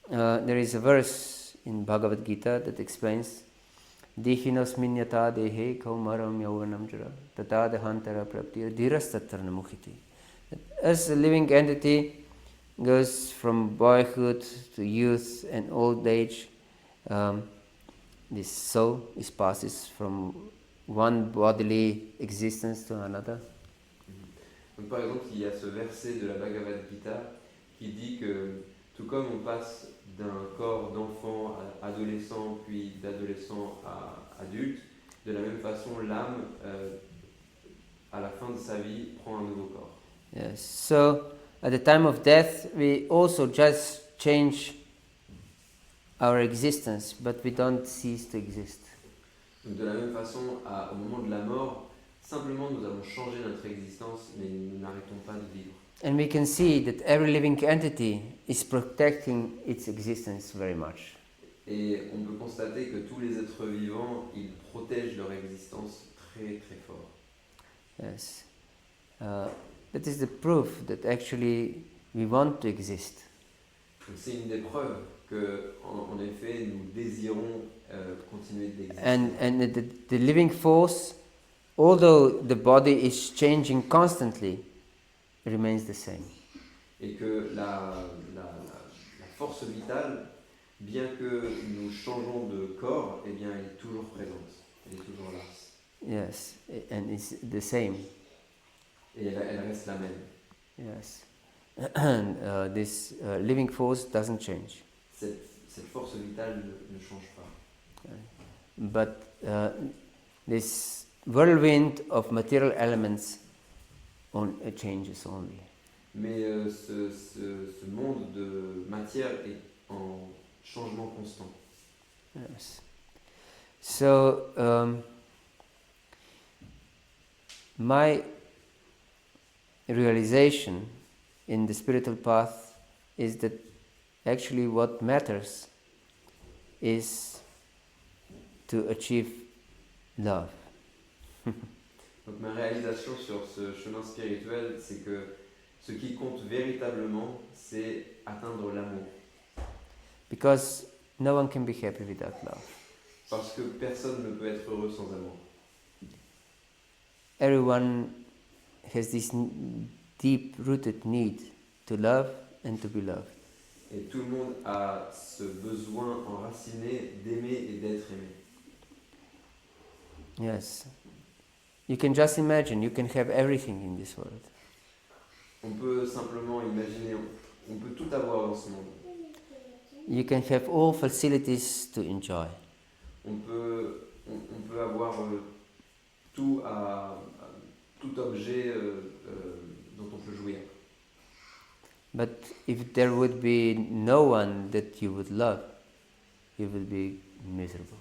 there is a verse in Bhagavad-gita that explains Dihinosmin yata dehe kaumaram yauvanam jara tata dehantara praptir dhirastattarna mukhiti. As a living entity goes from boyhood to youth and old age, this soul passes from one bodily existence to another. Donc, par exemple, il y a ce verset de la Bhagavad-gita qui dit que tout comme on passe d'un corps d'enfant à adolescent, puis d'adolescent à adulte, de la même façon, l'âme, à la fin de sa vie, prend un nouveau corps. Yes. So, at the time of death, we also just change our existence, but we don't cease to exist. Donc, de la même façon, au moment de la mort, simplement nous allons changer notre existence, mais nous n'arrêtons pas de vivre. And we can see that every living entity is protecting its existence very much. Et on peut constater que tous les êtres vivants, ils protègent leur existence très très fort. Yes. That is the proof that actually we want to exist. Donc c'est une des preuves que, en effet, nous désirons continuer d'exister. And the living force, although the body is changing constantly, remains the same. Et que la force vitale, bien que nous changeons de corps, eh bien, elle est toujours présente, elle est toujours là. Yes, and it's the same. Et elle reste la même. Yes. And this living force doesn't change. Cette force vitale ne change pas. But this whirlwind of material elements changes only. Mais ce monde de matière est en changement constant. Yes. So my realization in the spiritual path is that actually what matters is to achieve love. Donc ma réalisation sur ce chemin spirituel, c'est que ce qui compte véritablement, c'est atteindre l'amour. Because no one can be happy without love. Parce que personne ne peut être heureux sans amour. Everyone has this deep-rooted need to love and to be loved. Et tout le monde a ce besoin enraciné d'aimer et d'être aimé. Yes. You can just imagine, you can have everything in this world. On peut simplement imaginer, on peut tout avoir dans ce monde. You can have all facilities to enjoy. On peut avoir tout objet dont on peut jouir. But if there would be no one that you would love, you would be miserable.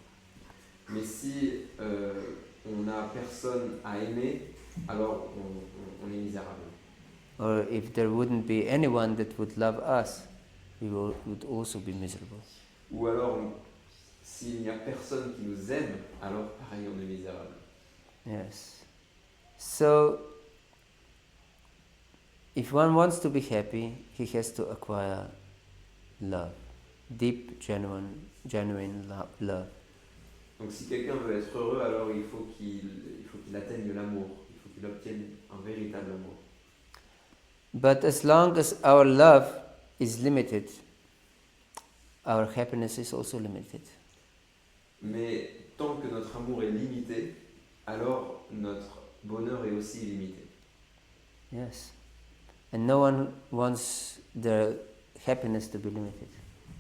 Mais si on n'a personne à aimer, alors on est misérable. Or if there wouldn't be anyone that would love us, we would also be miserable. Ou alors, s'il n'y a personne qui nous aime, alors pareil, on est misérable. Yes. So, if one wants to be happy, he has to acquire love, deep, genuine love. Donc si quelqu'un veut être heureux, alors il faut qu'il atteigne l'amour, il faut qu'il obtienne un véritable amour. But as long as our love is limited, our happiness is also limited. Mais tant que notre amour est limité, alors notre bonheur est aussi limité. Yes. And no one wants their happiness to be limited.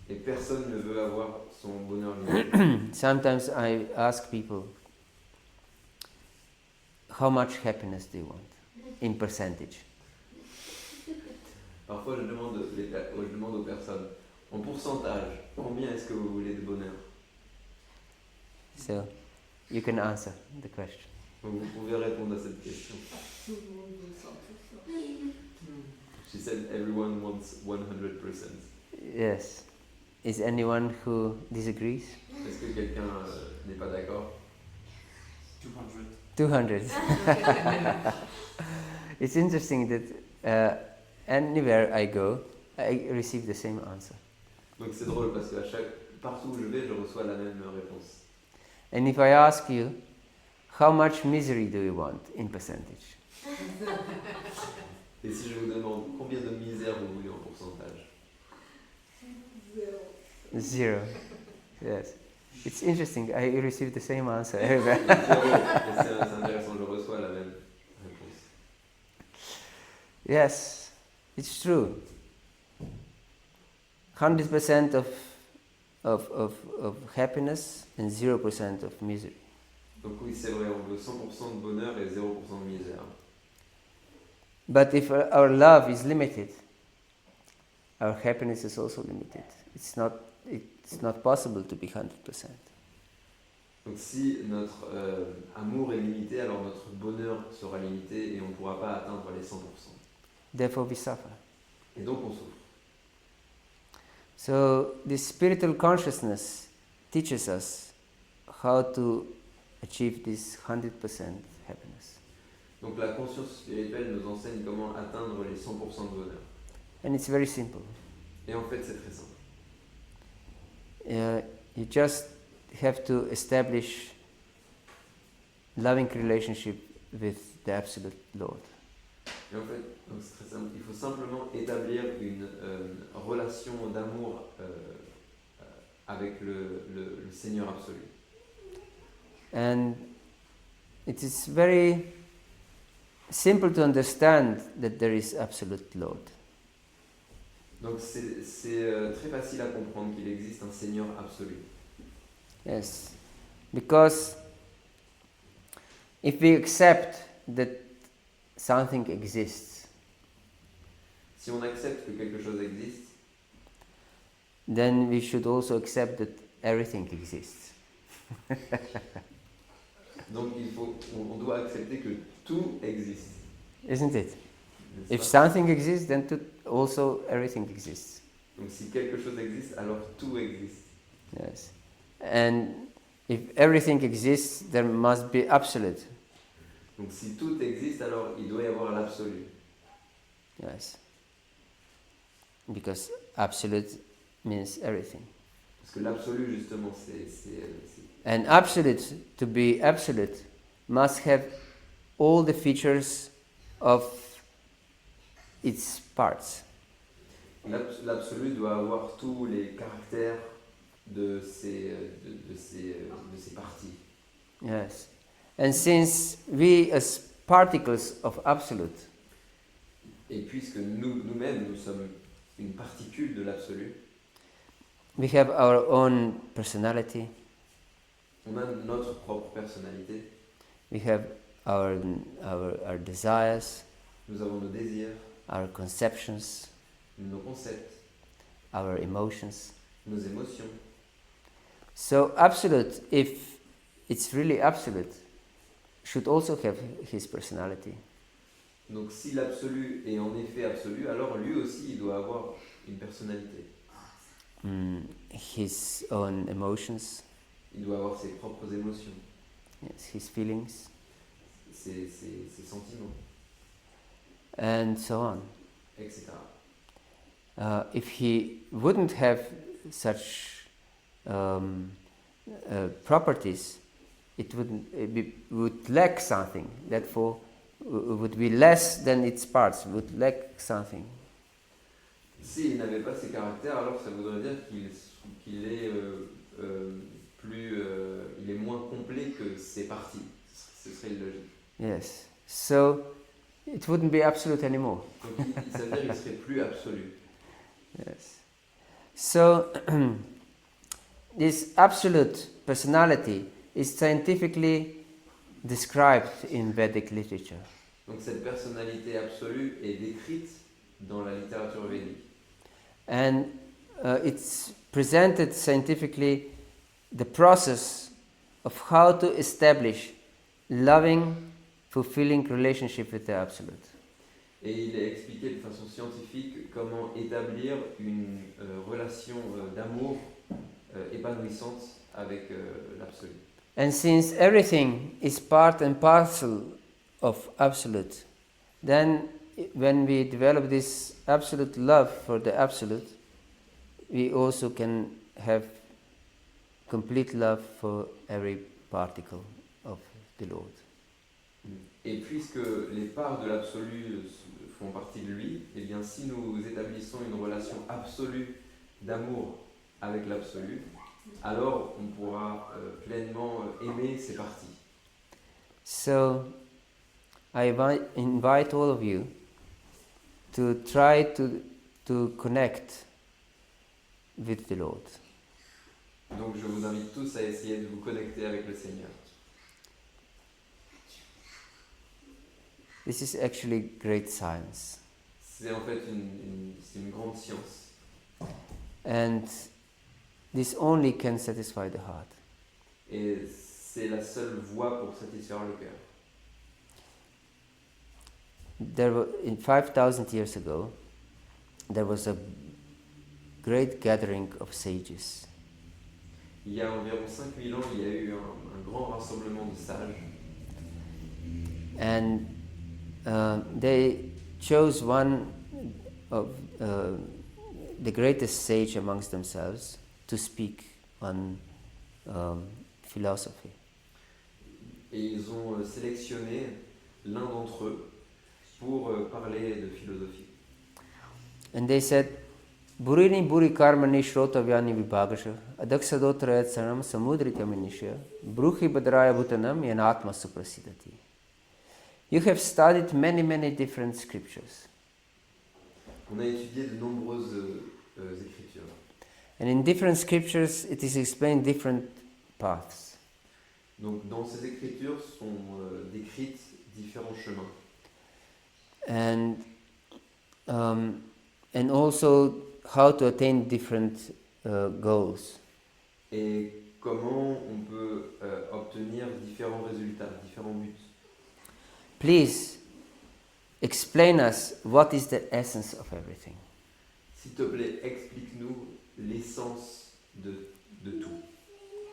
Et personne ne veut avoir son bonheur limité. Sometimes I ask people, how much happiness do you want in percentage? Parfois, je demande aux personnes, en pourcentage, combien est-ce que vous voulez de bonheur? So, you can answer the question. Donc, vous pouvez répondre à cette question. She said everyone wants 100%. Yes. Is anyone who disagrees? Est-ce que quelqu'un n'est pas d'accord? 200. 200. It's interesting that anywhere I go, I receive the same answer. Donc c'est drôle parce que partout où je vais, je reçois la même réponse. And if I ask you, how much misery do you want in percentage? Et si je vous demande combien de misère vous voulez en pourcentage? 0. Yes. It's interesting. I receive the same answer everywhere. C'est intéressant, je reçois la même réponse. Yes, it's true. 100% of happiness and 0% of misery. Donc oui, c'est vrai, on veut 100% de bonheur et 0% de misère. But if our love is limited, our happiness is also limited. It's not possible to be 100%. Donc si notre amour est limité, alors notre bonheur sera limité et on ne pourra pas atteindre les 100%. Therefore we suffer. Et donc on souffre. So this spiritual consciousness teaches us how to achieve this 100% happiness. Donc la conscience spirituelle nous enseigne comment atteindre les 100% de bonheur. And it's very simple. Et en fait, c'est très simple. You just have to establish loving relationship with the Absolute Lord. Et en fait, donc c'est très simple. Il faut simplement établir une relation d'amour avec le Seigneur absolu. And it is very simple to understand that there is Absolute Lord. Donc c'est très facile à comprendre qu'il existe un Seigneur absolu. Yes, because if we accept that something exists, Si on accepte que quelque chose existe, then we should also accept that everything exists. donc on doit accepter que tout existe. Isn't it? N'est-ce If pas? something exists, then also everything exists. Donc si quelque chose existe, alors tout existe. Yes. And if everything exists, there must be absolute. Donc si tout existe, alors il doit y avoir l'absolu. Yes. Because absolute means everything. Parce que l'absolu, justement, c'est And absolute, to be absolute, must have all the features of its parts. L'absolu doit avoir tous les caractères de ses parties. Yes. And since we as particles of absolute, Et puisque nous-mêmes, nous sommes une particule de l'absolu, we have our own personality, on a notre propre personnalité, we have our desires, nous avons nos désirs, our conceptions, nos concepts, our emotions. nos émotions. So absolute, if it's really absolute, should also have his personality. Donc si l'absolu est en effet absolu, alors lui aussi il doit avoir une personnalité. His own emotions, Il doit avoir ses propres émotions, yes, his feelings, ses sentiments, and so on. etc. If he wouldn't have such properties, it would lack something. Therefore, would be less than its parts. Would lack something. S'il n'avait pas ces caractères, alors ça voudrait dire qu'il est il est moins complet que ses parties. Ce serait illogique. Yes. So it wouldn't be absolute anymore. Donc ça veut dire qu'il ne serait plus absolu. Yes. So this absolute personality is scientifically described in Vedic literature. Donc cette personnalité absolue est décrite dans la littérature védique. And it's presented scientifically the process of how to establish loving, fulfilling relationship with the Absolute. Et il est expliqué de façon scientifique comment établir une relation d'amour épanouissante avec l'absolu. And since everything is part and parcel of Absolute, then when we develop this absolute love for the Absolute, we also can have complete love for every particle of the Lord. Et puisque les parts de l'absolu font partie de lui, et bien si nous établissons une relation absolue d'amour avec l'absolu, alors on pourra pleinement aimer ses parties. So, I invite all of you to try to connect with the Lord. Donc je vous invite tous à essayer de vous connecter avec le Seigneur. This is actually great science. C'est en fait une grande science. And this only can satisfy the heart. Et c'est la seule voie pour satisfaire le cœur. In 5,000 years ago, there was a great gathering of sages. Il y a environ 5000 ans, il y a eu un grand rassemblement de sages. And they chose one of the greatest sage amongst themselves to speak on philosophy. Et ils ont sélectionné l'un d'entre eux pour parler de philosophie. And they said, Burini buri karmani shrotavyani vibhagasha adaksadotrayat saram samudrikaminisha bruhi badraya bhutanam yanatma suprasidati. You have studied many different scriptures. On a étudié de nombreuses écritures. And in different scriptures it is explained different paths. Donc dans ces écritures sont décrites différents chemins. And also how to attain different goals. Et comment on peut obtenir différents résultats, différents buts. Please explain us what is the essence of everything. S'il te plaît, explique-nous l'essence de tout.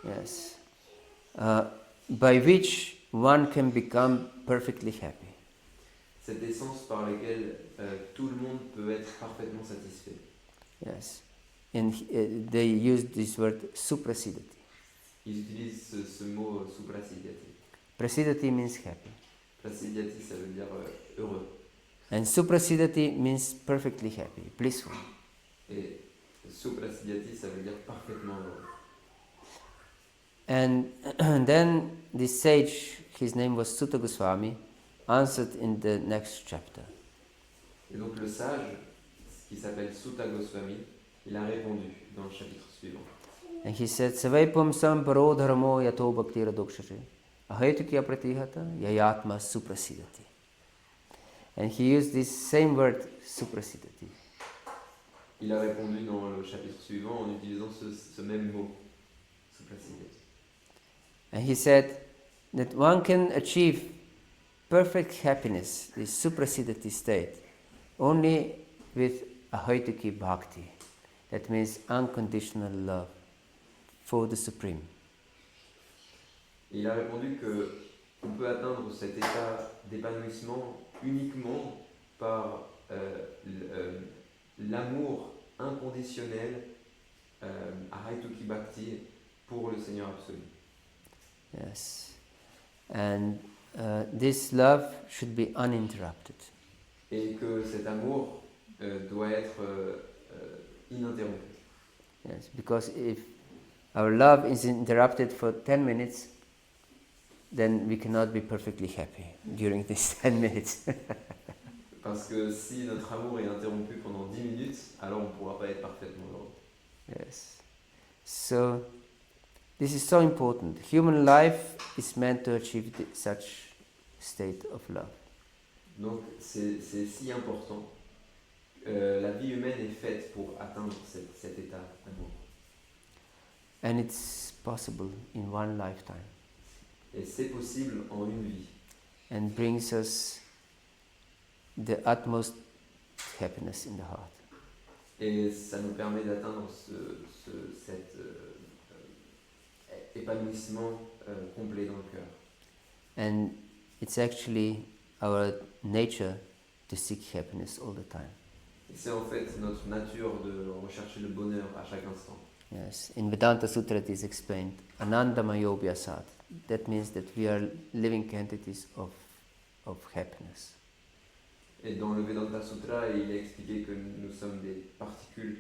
Yes. By which one can become perfectly happy. Cette essence par laquelle tout le monde peut être parfaitement satisfait. Yes. And they use this word suprasidati. Ils utilisent ce mot suprasidati. Prasidati means happy. Prasidati, ça veut dire heureux. And suprasidati means perfectly happy, blissful. Et suprasidati, ça veut dire parfaitement heureux. And then this sage, his name was Sutta Goswami, answered in the next chapter. Et donc le sage, qui s'appelle Sutta Goswami, il a répondu dans le chapitre suivant. And he said, Savaipam samparo dharmo yato bhaktira dokshase ahaitukya pratihata yayatma suprasidati. And he used this same word, suprasidati. Il a répondu dans le chapitre suivant en utilisant ce même mot, suprasidati. And he said that one can achieve perfect happiness, this suprasidati state, only with ahaituki bhakti. That means unconditional love for the Supreme. Et il a répondu qu'on peut atteindre cet état d'épanouissement uniquement par l'amour inconditionnel, ahaituki bhakti, pour le Seigneur absolu. Yes. And this love should be uninterrupted. Et que cet amour doit être ininterrompue. Yes, because if our love is interrupted for 10 minutes, then we cannot be perfectly happy during these 10 minutes. Parce que si notre amour est interrompu pendant 10 minutes, alors on ne pourra pas être parfaitement heureux. Yes. So, this is so important. Human life is meant to achieve such state of love. Donc c'est si important. La vie humaine est faite pour atteindre cet état d'amour. And it's possible in one lifetime. Et c'est possible en une vie. And brings us the utmost happiness in the heart. Et ça nous permet d'atteindre cet épanouissement complet dans le cœur. And it's actually our nature to seek happiness all the time. Et c'est en fait notre nature de rechercher le bonheur à chaque instant. Yes, in Vedanta Sutra it is explained, Anandamayo Vyasat. That means that we are living entities of happiness. Et dans le Vedanta Sutra, il est expliqué que nous sommes des particules,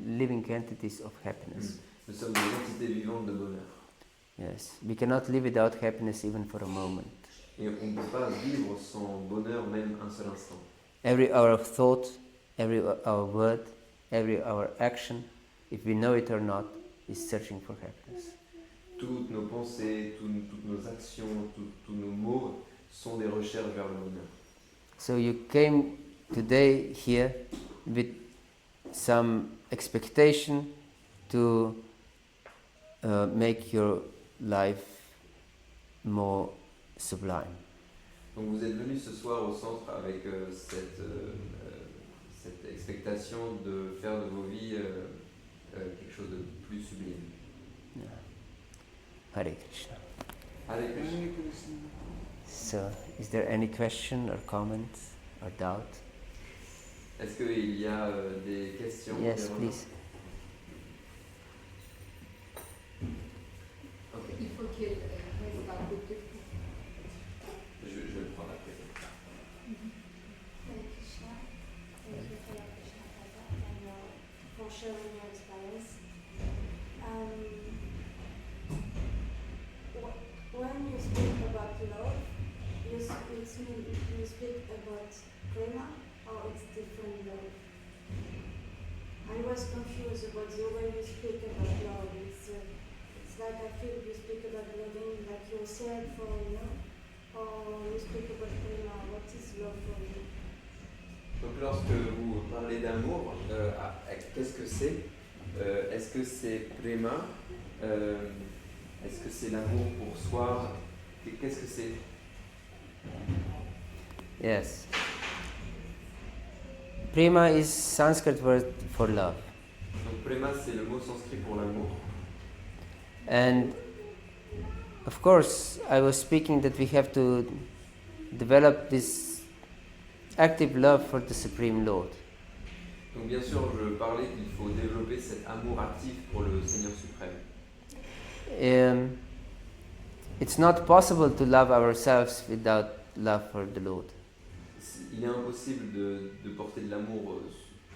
Living entities of happiness. Nous sommes des entités vivantes de bonheur. Yes, we cannot live without happiness even for a moment. Et on ne peut pas vivre sans bonheur même un seul instant. Every hour of thought, every hour word, every hour action, if we know it or not, is searching for happiness. Toutes nos pensées, toutes nos actions, tous nos mots sont des recherches vers le bonheur. So you came today here with some expectation to make your life more sublime. Donc vous êtes venus ce soir au centre avec cette expectation de faire de vos vies quelque chose de plus sublime. Yeah. Hare Krishna. Hare Krishna. So, is there any question or comment or doubt? Est-ce qu'il y a des questions? Yes, please. Okay. Il faut qu'il reste un peu de Je vais le prendre après. Hare Krishna. Thank you for your Krishna Prabhu and for sharing your experience. When you speak about love, you speak about prema or it's different love? I was confused about the way you speak about love. It's like I feel you speak about loving like yourself or you speak about prema. What is love for you? Donc lorsque vous parlez d'amour, qu'est-ce que c'est? Est-ce que c'est prema? Est-ce que c'est l'amour pour soi? Qu'est-ce que c'est? Yes. Prema is Sanskrit word for love. Donc prema, c'est le mot sanskrit pour l'amour. And of course, I was speaking that we have to develop this active love for the Supreme Lord. Donc bien sûr, je parlais qu'il faut développer cet amour actif pour le Seigneur suprême. It's not possible to love ourselves without love for the Lord. Il est impossible de porter de l'amour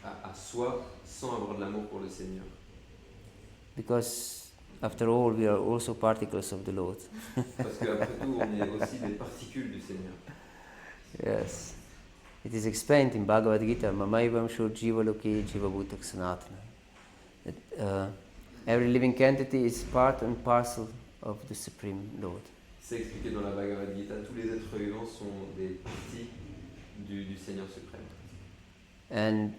à soi sans avoir de l'amour pour le Seigneur. Because after all, we are also particles of the Lord. Parce qu'après tout, on est aussi des particules du Seigneur. Yes. It is explained in Bhagavata-dharma Mamaivam Shur Jiva Loki Jiva Bhutak Sanatana. That every living entity is part and parcel of the Supreme Lord. C'est expliqué dans la Bhagavad-gita, tous les êtres vivants sont des parties du Seigneur suprême. And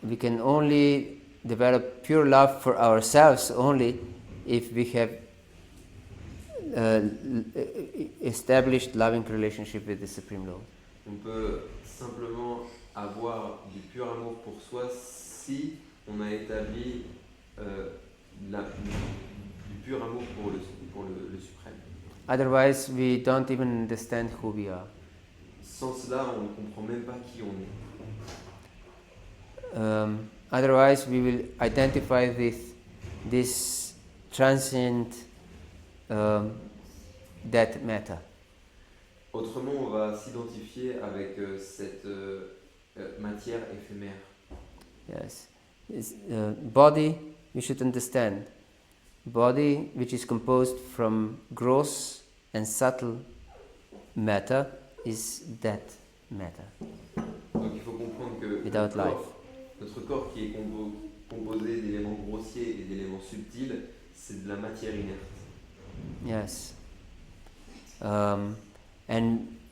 we can only develop pure love for ourselves only if we have established loving relationship with the Supreme Lord. On peut simplement avoir du pur amour pour soi si on a établi du pur amour pour le suprême. Otherwise, we don't even understand who we are. Sans cela, on ne comprend même pas qui on est. Otherwise, we will identify with this transient that matter. Autrement, on va s'identifier avec cette matière éphémère. Yes. Body, we should understand. Body, which is composed from gross and subtle matter, is that matter. Donc il faut comprendre que Without notre corps qui est composé d'éléments grossiers et d'éléments subtils, c'est de la matière inerte. Yes. And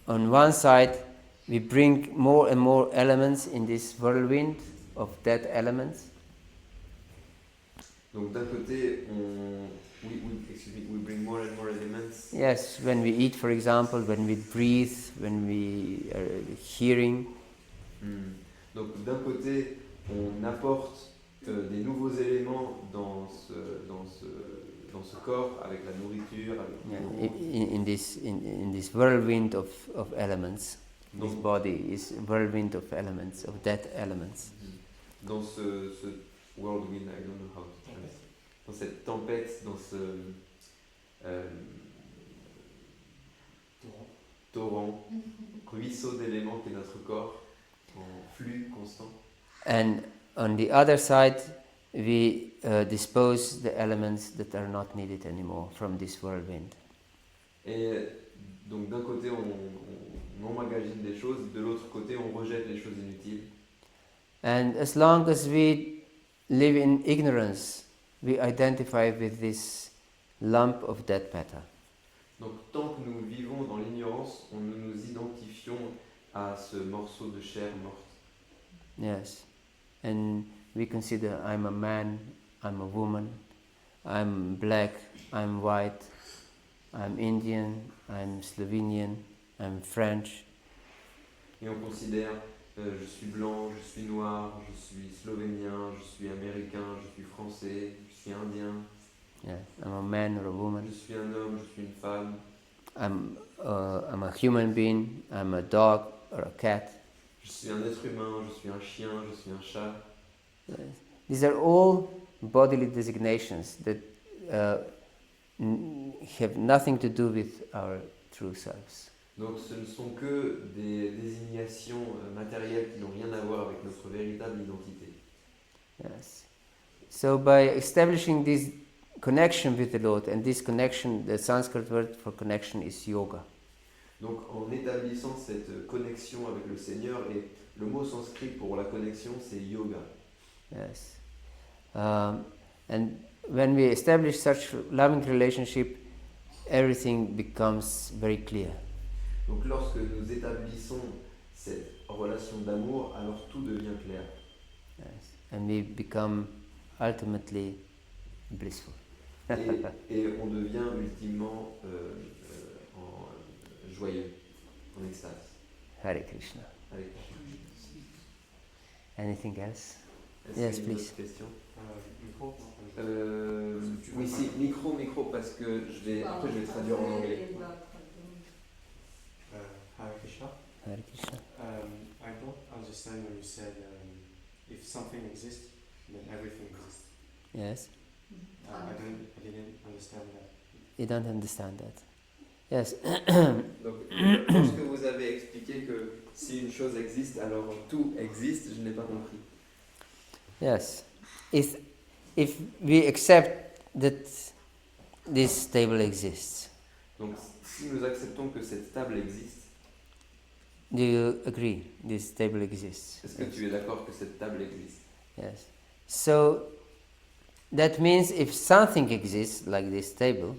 on one side, we bring more and more elements in this whirlwind of that elements. Donc d'un côté, we bring more and more elements. Yes, when we eat, for example, when we breathe, when we are hearing. Donc d'un côté, on apporte des nouveaux éléments dans ce corps avec la nourriture, avec in this whirlwind of elements. This body is whirlwind of elements, of that elements. Dans ce whirlwind, I don't know how to translate. Dans cette tempête, dans ce torrent, ruisseau d'éléments qui est notre corps, en flux constant. And on the other side, we dispose the elements that are not needed anymore from this whirlwind. Et donc d'un côté, on emmagasine des choses, de l'autre côté, on rejette les choses inutiles. And as long as we live in ignorance, we identify with this lump of dead matter. Donc tant que nous vivons dans l'ignorance, nous nous identifions à ce morceau de chair morte. Yes. And we consider I'm a man, I'm a woman, I'm black, I'm white, I'm Indian, I'm Slovenian, I'm French. Et on considère je suis blanc, je suis noir, je suis slovénien, je suis américain, je suis français, je suis indien. Yeah, I'm a man or a woman. Je suis un homme, je suis une femme. I'm a human being, I'm a dog or a cat. Je suis un être humain, je suis un chien, je suis un chat. These are all bodily designations that have nothing to do with our true selves. Donc ce ne sont que des désignations matérielles qui n'ont rien à voir avec notre véritable identité. Yes. So by establishing this connection with the Lord, and this connection, the Sanskrit word for connection is yoga. Donc en établissant cette connexion avec le Seigneur, et le mot sanskrit pour la connexion c'est yoga. Yes. And when we establish such loving relationship, everything becomes very clear. Donc lorsque nous établissons cette relation d'amour, alors tout devient clair. Yes. And we become ultimately blissful. et on devient ultimement joyeux, en extase. Hare Krishna. Hare Krishna. Anything else? Est-ce Yes, qu'il y a une please. autre question? Micro. Oui, si, micro, parce que après je vais traduire en anglais. Hare Krishna. Hare Krishna. I don't understand when you said if something exists, then everything exists. Yes. I didn't understand that. You don't understand that. Yes. Donc, lorsque vous avez expliqué que si une chose existe, alors tout existe, je n'ai pas compris. Yes. If we accept that this table exists, Donc, si nous acceptons que cette table existe, do you agree this table exists? est-ce que tu es d'accord que cette table existe? Yes. So that means if something exists like this table,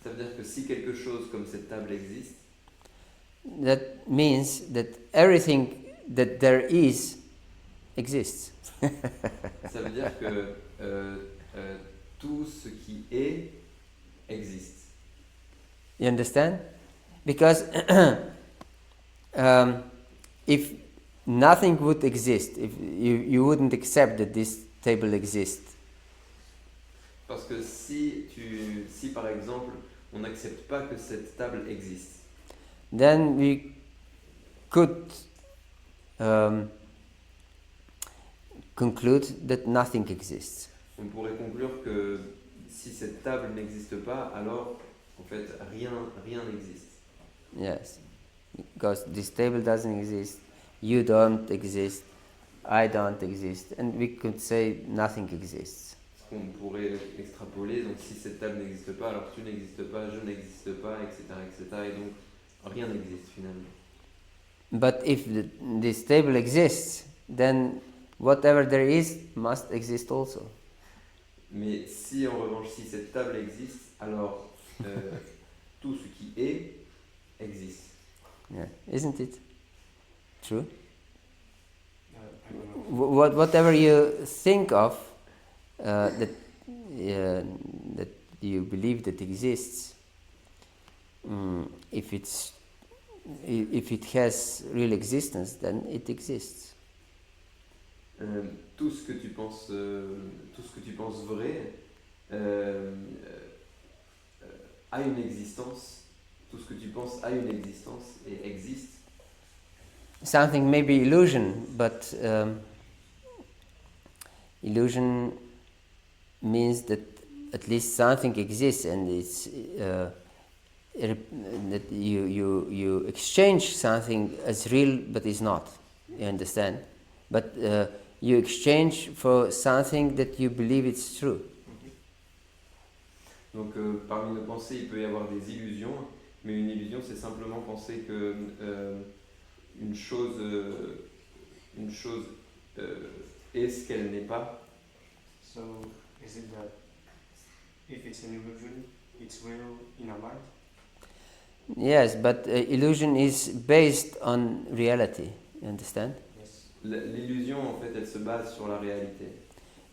Ça veut dire que si quelque chose comme cette table existe, that means that everything that there is exists. ça veut dire que tout ce qui est existe. You understand? Because if nothing would exist, if you wouldn't accept that this table exists, Parce que si par exemple on n'accepte pas que cette table existe, then we could conclude that nothing exists. on pourrait conclure que si cette table n'existe pas, alors en fait rien n'existe. Yes, because this table doesn't exist, you don't exist, I don't exist, and we could say nothing exists. On pourrait extrapoler, donc si cette table n'existe pas, alors tu n'existes pas, je n'existe pas, etc., etc., et donc rien n'existe finalement. But if this table exists, then whatever there is must exist also. Mais si en revanche, si cette table existe, alors tout ce qui est existe. Yeah, isn't it true? I don't know. Whatever you think of that you believe that exists, if it has real existence, then it exists. Tout ce que tu penses vrai a une existence. Tout ce que tu penses a une existence et existe. Something may be illusion, but illusion means that at least something exists, and it's that you exchange something as real but is not. You understand? But you exchange for something that you believe it's true. Donc parmi nos pensées, il peut y avoir des illusions, mais une illusion, c'est simplement penser que une chose est ce qu'elle n'est pas. So, is it that if it's an illusion, it's real in our mind? Yes, but illusion is based on reality. You understand? Yes. L'illusion, en fait, elle se base sur la réalité.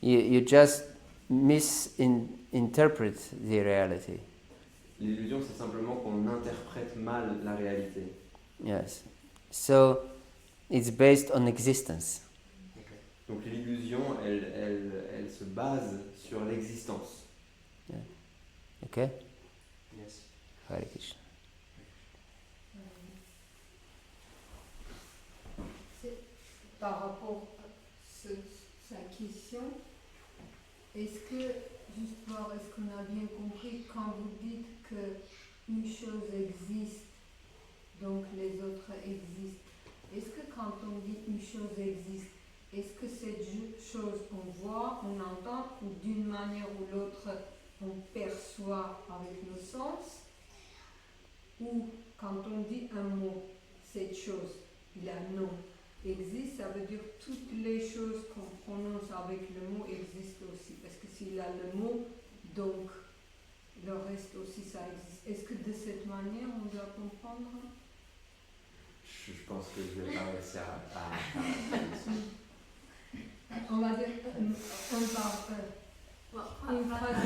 You just misinterpret the reality. L'illusion, c'est simplement qu'on interprète mal la réalité. Yes. So it's based on existence. Okay. Donc l'illusion, elle se base sur l'existence. Okay? Yes. Hare Krishna. Par rapport à sa question, est-ce que, juste voir, est-ce qu'on a bien compris, quand vous dites qu'une chose existe, donc les autres existent, est-ce que quand on dit une chose existe, est-ce que cette chose on voit, on entend, ou d'une manière ou l'autre on perçoit avec nos sens, ou quand on dit un mot, cette chose, il a un nom, existe, ça veut dire toutes les choses qu'on prononce avec le mot existent aussi. Parce que s'il a le mot, donc le reste aussi ça existe. Est-ce que de cette manière on doit comprendre? Je pense que je vais pas réussir à On va dire un par une phrase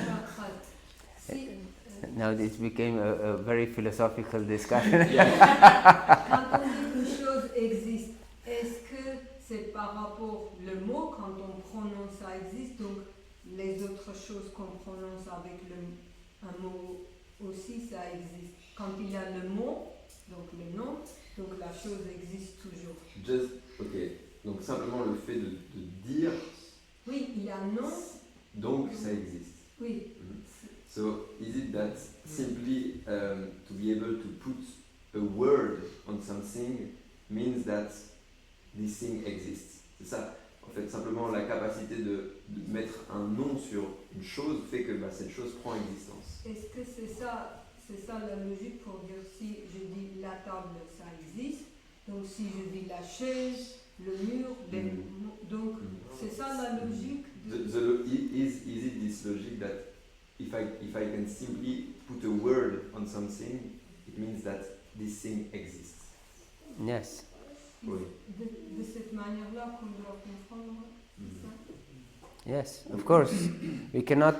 par phrase. Si, Now it became a very philosophical discussion. quand on dit une chose existe, est-ce que c'est par rapport le mot, quand on prononce ça existe, donc les autres choses qu'on prononce avec un mot aussi ça existe. Quand il y a le mot, donc le nom, donc la chose existe toujours. Ok. Donc simplement le fait de dire. Oui, il y a nom. Donc ça existe. Oui. So is it that simply to be able to put a word on something means that this thing exists? C'est ça. En fait, simplement la capacité de mettre un nom sur une chose fait que cette chose prend existence. Est-ce que c'est ça la logique pour dire si je dis la table, ça existe, donc si je dis la chaise, le mur, donc c'est ça la logique Is it this logic that if I can simply put a word on something, it means that this thing exists? Yes. Oui. De cette manière-là qu'on doit comprendre ça? Yes, of course. We cannot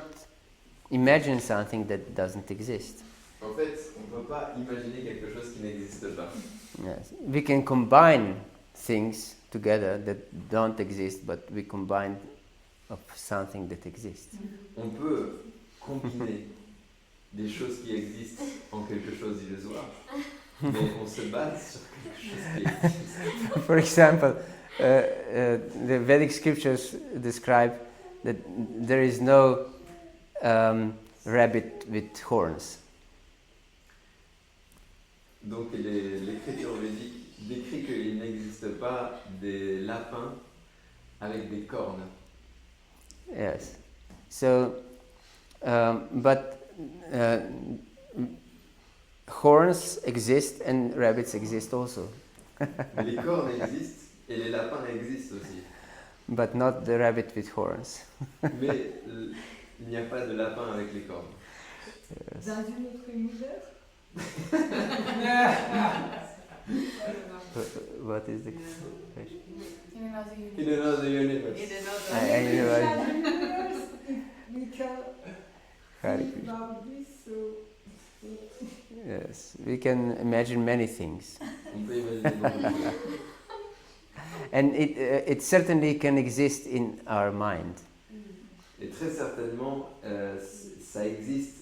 imagine something that doesn't exist. En fait, on ne peut pas imaginer quelque chose qui n'existe pas. Yes. We can combine things together that don't exist, but we combine of something that exists. On peut combiner des choses qui existent en quelque chose d'illusoire, mais on se base sur quelque chose qui existe. For example, the Vedic scriptures describe that there is no rabbit with horns. Donc l'écriture védique décrit qu'il n'existe n'existe pas des lapins avec des cornes. Yes. So, but horns exist and rabbits exist also, Mais les cornes existent et les lapins existent aussi. but not the rabbit with horns. Mais il n'y a pas de lapin avec les cornes. Dans une autre univers? What is the question? In another In universe. another universe. I know. Another universe, if we can Hare think Krishna. about this, so Yes, we can imagine many things, On peut imaginer beaucoup de choses. and it certainly can exist in our mind. Et très certainement, ça existe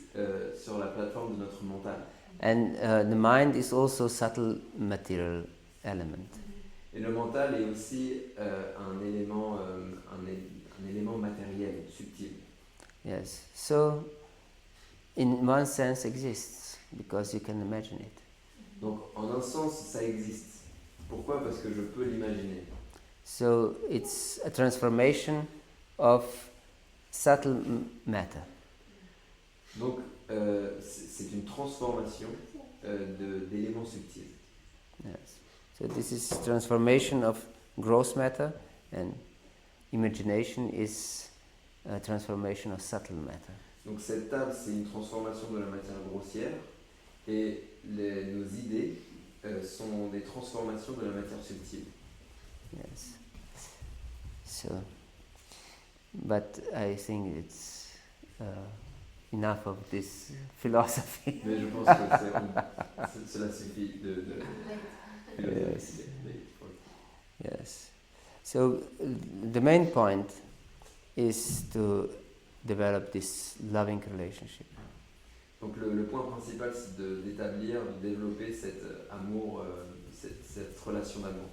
sur la plateforme de notre mental. And the mind is also subtle material element. Et le mental est aussi un élément matériel, subtil. Yes, so in one sense exists because you can imagine it. Donc en un sens, ça existe. Pourquoi? Parce que je peux l'imaginer. So it's a transformation of subtle matter. Donc c'est une transformation d'éléments subtils. Yes. So this is transformation of gross matter, and imagination is a transformation of subtle matter. Donc cette table, c'est une transformation de la matière grossière et nos idées sont des transformations de la matière subtile. Yes. So, but I think it's enough of this philosophy. Mais je pense que cela suffit de Yes. Yes. So the main point is to develop this loving relationship. Donc le point principal, c'est d'établir, de développer cet amour, cette relation d'amour.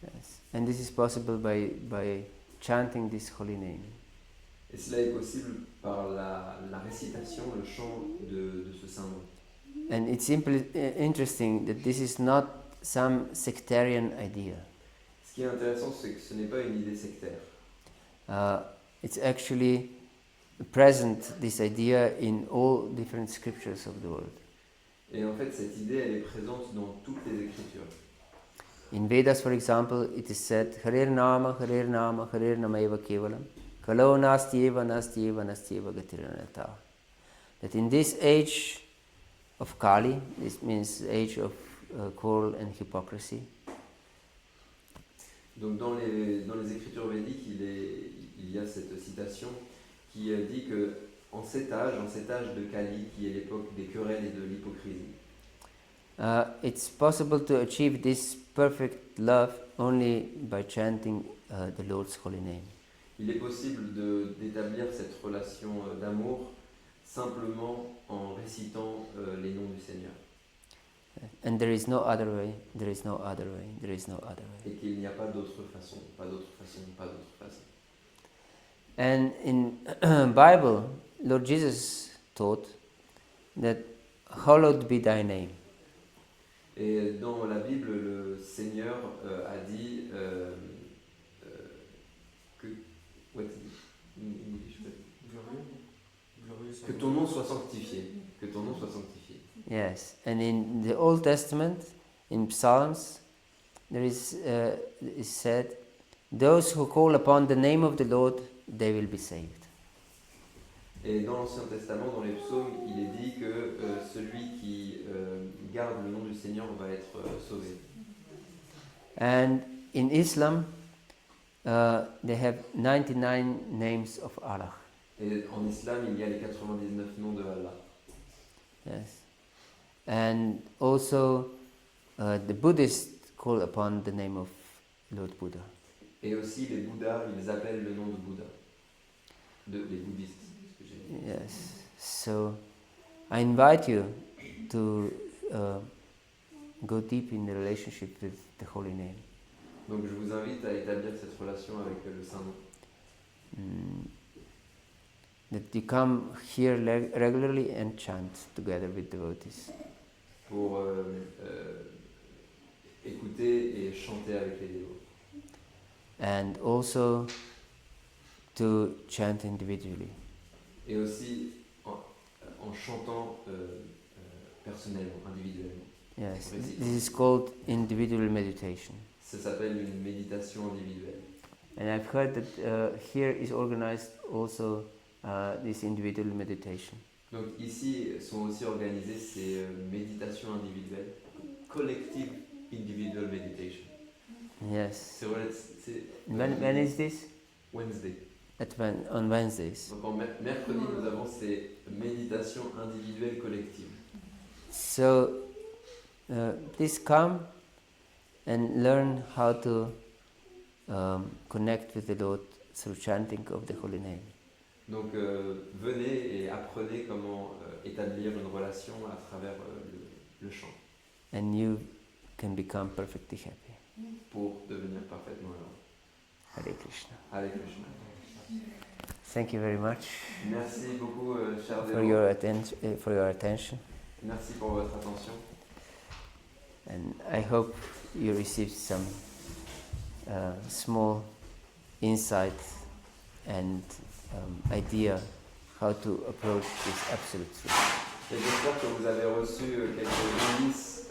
Yes. And this is possible by chanting this holy name. Et cela est possible par la récitation, le chant de ce saint nom. And it's simply interesting that this is not some sectarian idea. Ce qui est intéressant, c'est que ce n'est pas une idée sectaire. It's actually present, this idea, in all different scriptures of the world. Et en fait, cette idée, elle est présente dans toutes les Écritures. In Vedas, for example, it is said, Harir Nama, Harir Nama, Harir Namaiva Kevalam, Kalo Nastyeva, Nastyeva, Nastyeva Gatiranata. That in this age of Kali, this means age of quarrel and hypocrisy, Donc dans les Écritures védiques, il y a cette citation qui dit que en cet âge de Kali, qui est l'époque des querelles et de l'hypocrisie, it's possible to achieve this perfect love only by chanting the Lord's holy name. il est possible d'établir cette relation d'amour simplement en récitant les noms du Seigneur. And there is no other way, there is no other way, there is no other way. Et qu'il n'y a pas d'autre façon, pas d'autre façon, pas d'autre façon. And in Bible, Lord Jesus taught that hallowed be thy name. Et dans la Bible, le Seigneur a dit que what is it? In English, que ton nom soit sanctifié, que ton nom soit sanctifié. Yes, and in the Old Testament, in Psalms, there is said, those who call upon the name of the Lord, they will be saved. Et dans l'Ancien Testament, dans les psaumes, il est dit que celui qui garde le nom du Seigneur va être sauvé. And in Islam, they have 99 names of Allah. Et en islam, il y a les 99 noms de Allah. Yes. And also, the Buddhists call upon the name of Lord Buddha. Et aussi, les Bouddhas, ils appellent le nom de Bouddha. Les bouddhistes. Ce que j'ai dit. Yes. So, I invite you to go deep in the relationship with the holy name. Donc je vous invite à établir cette relation avec le Saint-Nom. That you come here regularly and chant together with devotees. Pour écouter écouter et chanter avec les dévots. And also to chant individually. Et aussi en chantant personnellement, individuellement. Yes, Récitant. this is called individual meditation. Ça s'appelle une méditation individuelle. And I've heard that here is organized also this individual meditation. Donc ici sont aussi organisées ces méditations individuelles, collective individual meditation. Yes. C'est When is this? Wednesday. On Wednesdays. Donc en mercredi, nous avons ces méditations individuelles collectives. So please come and learn how to connect with the Lord through chanting of the holy name. Donc venez et apprenez comment établir une relation à travers le chant. And you can become perfectly happy. Pour devenir parfaitement heureux. Hare Krishna. Hare Krishna. Thank you very much. Merci beaucoup, cher for dévot. your attention. Merci pour votre attention. And I hope you received some small insight and idea how to approach this absolute truth. Et j'espère que vous avez reçu quelques indices,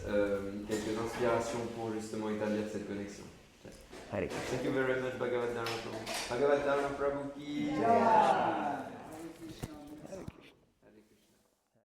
quelques inspirations pour justement établir cette connexion. Hare Krishna. Thank you very much, Bhagavata-dharma Prabhu. Bhagavata-dharma Prabhu ki jai.